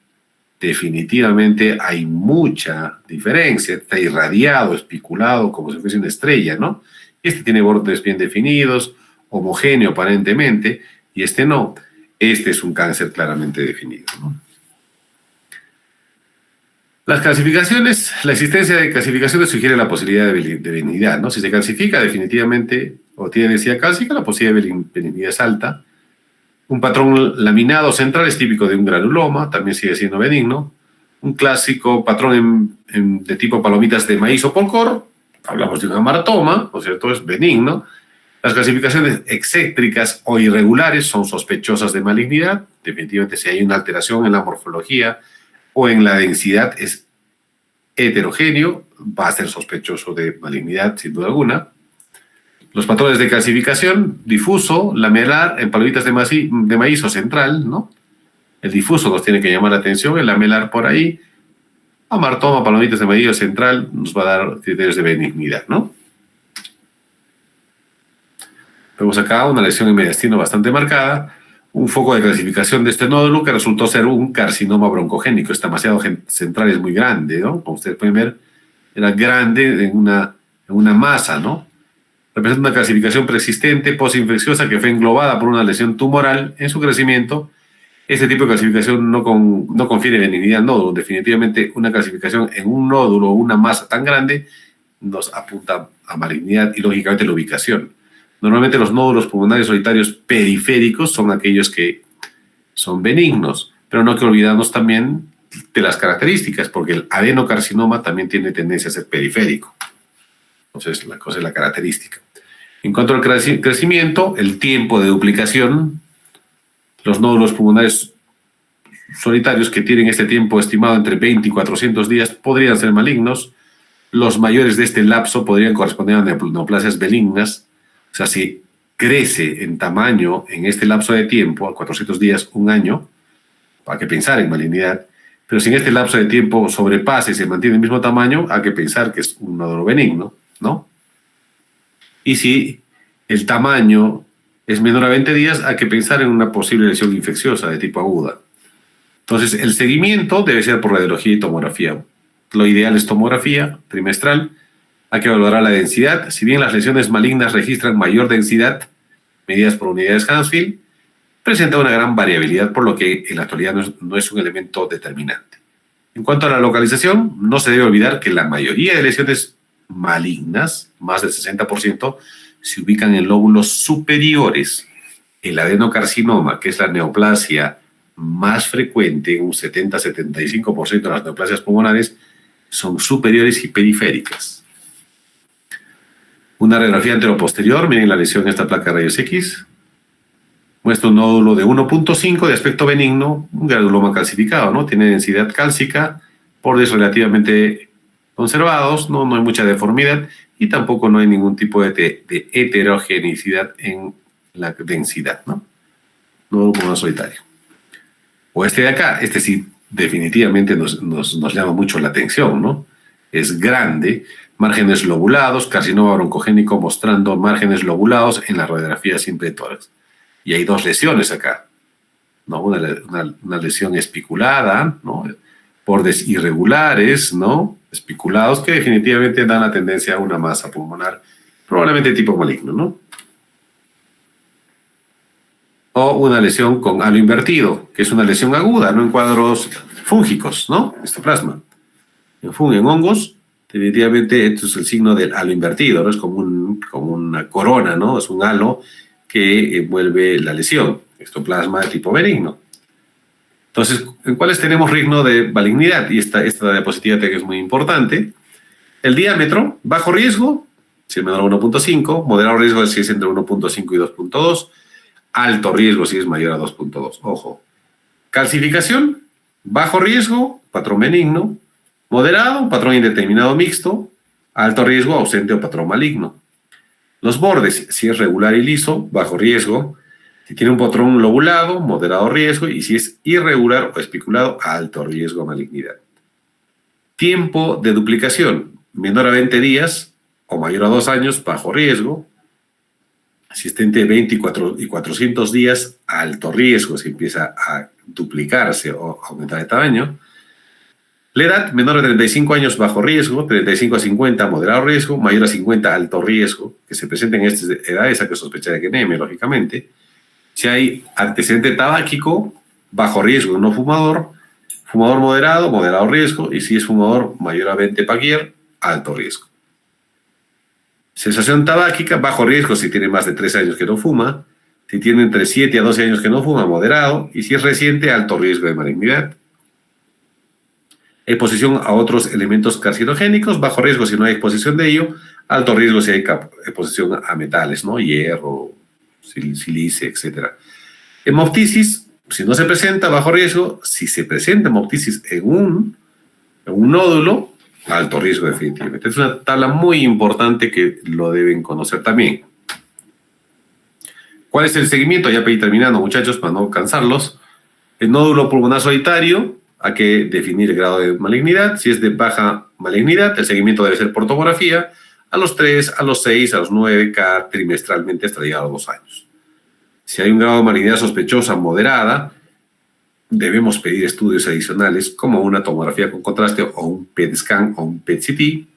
Definitivamente hay mucha diferencia. Está irradiado, espiculado, como si fuese una estrella, ¿no? Este tiene bordes bien definidos, homogéneo aparentemente, y este no. Este es un cáncer claramente definido, ¿no? Las calcificaciones, la existencia de calcificaciones sugiere la posibilidad de benignidad, ¿no? Si se calcifica definitivamente o tiene densidad cálcica, la posibilidad de benignidad es alta. Un patrón laminado central es típico de un granuloma, también sigue siendo benigno. Un clásico patrón de tipo palomitas de maíz o polcor, hablamos de un amartoma, ¿no es cierto? Es benigno. Las calcificaciones excéntricas o irregulares son sospechosas de malignidad. Definitivamente, si hay una alteración en la morfología o en la densidad es heterogéneo, va a ser sospechoso de malignidad, sin duda alguna. Los patrones de calcificación, difuso, lamelar, en palomitas de maíz o central, ¿no? El difuso nos tiene que llamar la atención, el lamelar por ahí. Amartoma, palomitas de maíz o central, nos va a dar criterios de benignidad, ¿no? Vemos acá una lesión en mediastino bastante marcada, un foco de calcificación de este nódulo que resultó ser un carcinoma broncogénico. Este demasiado central es muy grande, ¿no? Como ustedes pueden ver, era grande en una masa, ¿no? Representa una calcificación persistente, postinfecciosa, que fue englobada por una lesión tumoral en su crecimiento. Este tipo de calcificación no confiere benignidad al nódulo. Definitivamente, una calcificación en un nódulo o una masa tan grande nos apunta a malignidad y, lógicamente, la ubicación. Normalmente los nódulos pulmonares solitarios periféricos son aquellos que son benignos, pero no hay que olvidarnos también de las características, porque el adenocarcinoma también tiene tendencia a ser periférico. Entonces, la cosa es la característica. En cuanto al crecimiento, el tiempo de duplicación, los nódulos pulmonares solitarios que tienen este tiempo estimado entre 20 y 400 días podrían ser malignos. Los mayores de este lapso podrían corresponder a neoplasias benignas. O sea, si crece en tamaño en este lapso de tiempo, a 400 días, un año, hay que pensar en malignidad. Pero si en este lapso de tiempo sobrepasa y se mantiene el mismo tamaño, hay que pensar que es un nódulo benigno, ¿no? Y si el tamaño es menor a 20 días, hay que pensar en una posible lesión infecciosa de tipo aguda. Entonces, el seguimiento debe ser por radiología y tomografía. Lo ideal es tomografía trimestral. Hay que valorar la densidad. Si bien las lesiones malignas registran mayor densidad, medidas por unidades Hounsfield, presenta una gran variabilidad, por lo que en la actualidad no es un elemento determinante. En cuanto a la localización, no se debe olvidar que la mayoría de lesiones malignas, más del 60%, se ubican en lóbulos superiores. El adenocarcinoma, que es la neoplasia más frecuente, un 70-75% de las neoplasias pulmonares, son superiores y periféricas. Una radiografía anteroposterior, miren la lesión en esta placa de rayos X, muestra un nódulo de 1.5 de aspecto benigno, un granuloma calcificado, ¿no? Tiene densidad cálcica, bordes relativamente conservados, no hay mucha deformidad y tampoco no hay ningún tipo de heterogeneidad en la densidad, ¿no? Nódulo pulmonar solitario. O este de acá, este sí definitivamente nos llama mucho la atención, ¿no? Es grande, márgenes lobulados, carcinoma broncogénico mostrando márgenes lobulados en la radiografía simple de tórax. Y hay dos lesiones acá, ¿no? Una lesión espiculada, ¿no? Bordes irregulares, ¿no? Espiculados, que definitivamente dan la tendencia a una masa pulmonar, probablemente tipo maligno, ¿no? O una lesión con halo invertido, que es una lesión aguda, ¿no? En cuadros fúngicos, ¿no? Histoplasma. En hongos, definitivamente esto es el signo del halo invertido, ¿no? Es como una corona, ¿no? Es un halo que envuelve la lesión, histoplasma de tipo benigno. Entonces, ¿en cuáles tenemos riesgo de malignidad? Y esta diapositiva que es muy importante. El diámetro, bajo riesgo, si es menor a 1.5, moderado riesgo si es entre 1.5 y 2.2, alto riesgo si es mayor a 2.2. Ojo. Calcificación, bajo riesgo, patrón benigno, moderado, patrón indeterminado mixto, alto riesgo, ausente o patrón maligno. Los bordes, si es regular y liso, bajo riesgo. Si tiene un patrón lobulado, moderado riesgo. Y si es irregular o espiculado, alto riesgo de malignidad. Tiempo de duplicación, menor a 20 días o mayor a 2 años, bajo riesgo. Si está entre 20 y 400 días, alto riesgo, si empieza a duplicarse o aumentar de tamaño. La edad, menor a 35 años, bajo riesgo, 35 a 50, moderado riesgo, mayor a 50, alto riesgo, que se presenta en estas edades, hay que sospechar de anemia, lógicamente. Si hay antecedente tabáquico, bajo riesgo, no fumador, fumador moderado riesgo, y si es fumador mayor a 20 Paquier, alto riesgo. Sensación tabáquica, bajo riesgo si tiene más de 3 años que no fuma, si tiene entre 7 a 12 años que no fuma, moderado, y si es reciente, alto riesgo de malignidad. Exposición a otros elementos carcinogénicos, bajo riesgo si no hay exposición de ello, alto riesgo si hay exposición a metales, ¿no? Hierro, silice, etc. Hemoptisis, si no se presenta, bajo riesgo. Si se presenta hemoptisis en un nódulo, alto riesgo definitivamente. Es una tabla muy importante que lo deben conocer también. ¿Cuál es el seguimiento? Ya para ir terminando, muchachos, para no cansarlos. El nódulo pulmonar solitario, hay que definir el grado de malignidad. Si es de baja malignidad, el seguimiento debe ser por tomografía a los 3, a los 6, a los 9, cada trimestralmente hasta llegar a los 2 años. Si hay un grado de malignidad sospechosa moderada, debemos pedir estudios adicionales como una tomografía con contraste o un PET scan o un PET-CT,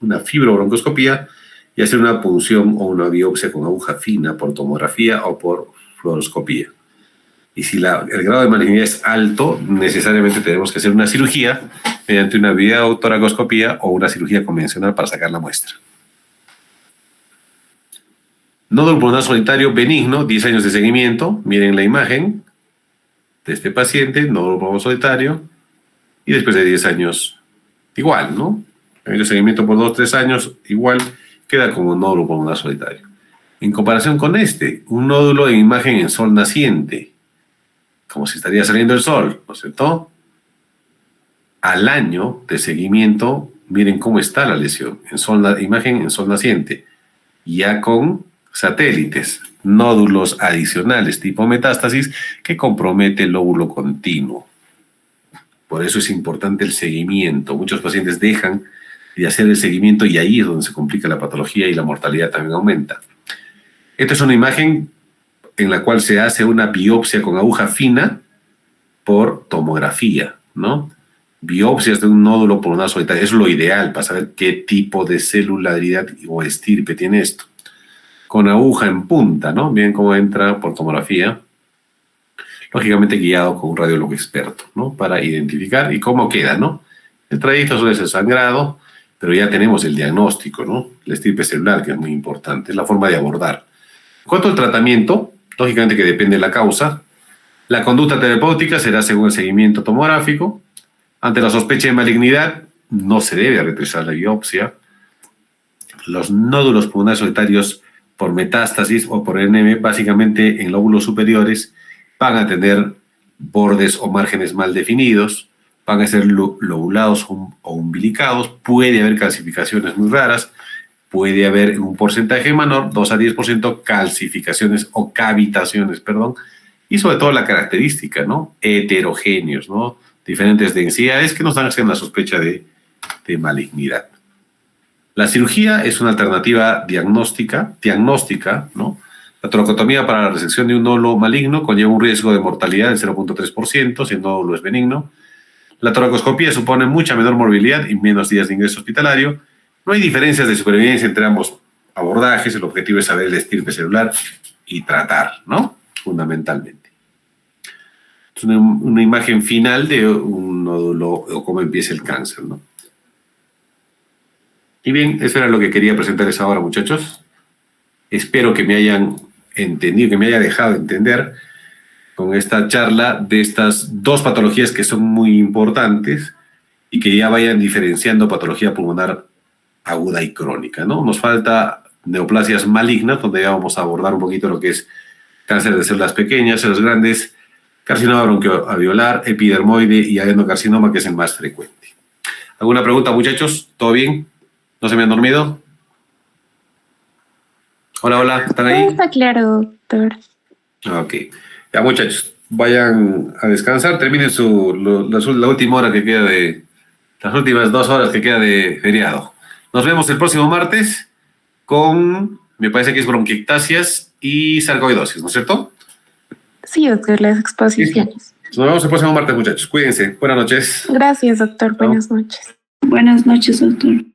una fibrobroncoscopía y hacer una punción o una biopsia con aguja fina por tomografía o por fluoroscopía. Y si el grado de malignidad es alto, necesariamente tenemos que hacer una cirugía mediante una videotoracoscopía o una cirugía convencional para sacar la muestra. Nódulo pulmonar solitario benigno, 10 años de seguimiento. Miren la imagen de este paciente, nódulo pulmonar solitario, y después de 10 años, igual, ¿no? El seguimiento por 2 o 3 años, igual, queda como nódulo pulmonar solitario. En comparación con un nódulo de imagen en sol naciente, como si estaría saliendo el sol, ¿no es cierto? Al año de seguimiento, miren cómo está la lesión, imagen en sol naciente, ya con satélites, nódulos adicionales tipo metástasis que compromete el lóbulo continuo. Por eso es importante el seguimiento. Muchos pacientes dejan de hacer el seguimiento y ahí es donde se complica la patología y la mortalidad también aumenta. Esta es una imagen en la cual se hace una biopsia con aguja fina por tomografía, ¿no? Biopsias de un nódulo pulmonar solitario es lo ideal para saber qué tipo de celularidad o estirpe tiene esto. Con aguja en punta, ¿no? Bien cómo entra por tomografía. Lógicamente guiado con un radiólogo experto, ¿no? Para identificar y cómo queda, ¿no? El trayecto suele ser sangrado, pero ya tenemos el diagnóstico, ¿no? La estirpe celular, que es muy importante, es la forma de abordar. En cuanto al tratamiento, lógicamente que depende de la causa, la conducta terapéutica será según el seguimiento tomográfico. Ante la sospecha de malignidad, no se debe realizar la biopsia. Los nódulos pulmonares solitarios por metástasis o por NM, básicamente en lóbulos superiores, van a tener bordes o márgenes mal definidos, van a ser lobulados o umbilicados, puede haber calcificaciones muy raras, puede haber en un porcentaje menor, 2 a 10%, calcificaciones o cavitaciones, perdón, y sobre todo la característica, ¿no? Heterogéneos, ¿no? Diferentes densidades que nos dan la sospecha de malignidad. La cirugía es una alternativa diagnóstica, ¿no? La toracotomía para la resección de un nódulo maligno conlleva un riesgo de mortalidad del 0.3% si el nódulo es benigno. La toracoscopía supone mucha menor morbilidad y menos días de ingreso hospitalario. No hay diferencias de supervivencia entre ambos abordajes. El objetivo es saber el estirpe celular y tratar, ¿no? Fundamentalmente. Es una imagen final de un nódulo o cómo empieza el cáncer, ¿no? Y bien, eso era lo que quería presentarles ahora, muchachos. Espero que me hayan entendido, que me haya dejado entender con esta charla de estas dos patologías que son muy importantes y que ya vayan diferenciando patología pulmonar aguda y crónica, ¿no? Nos falta neoplasias malignas, donde ya vamos a abordar un poquito lo que es cáncer de células pequeñas, células grandes, carcinoma bronquioalveolar, epidermoide y adenocarcinoma, que es el más frecuente. ¿Alguna pregunta, muchachos? ¿Todo bien? ¿No se me han dormido? Hola, hola, ¿están ahí? Todo está claro, doctor. Ok. Ya, muchachos, vayan a descansar, terminen la última hora que queda las últimas 2 horas que queda de feriado. Nos vemos el próximo martes con, me parece que es bronquiectasias y sarcoidosis, ¿no es cierto? Sí, doctor, las exposiciones. Nos vemos el próximo martes, muchachos. Cuídense. Buenas noches. Gracias, doctor. Buenas noches. Buenas noches, doctor.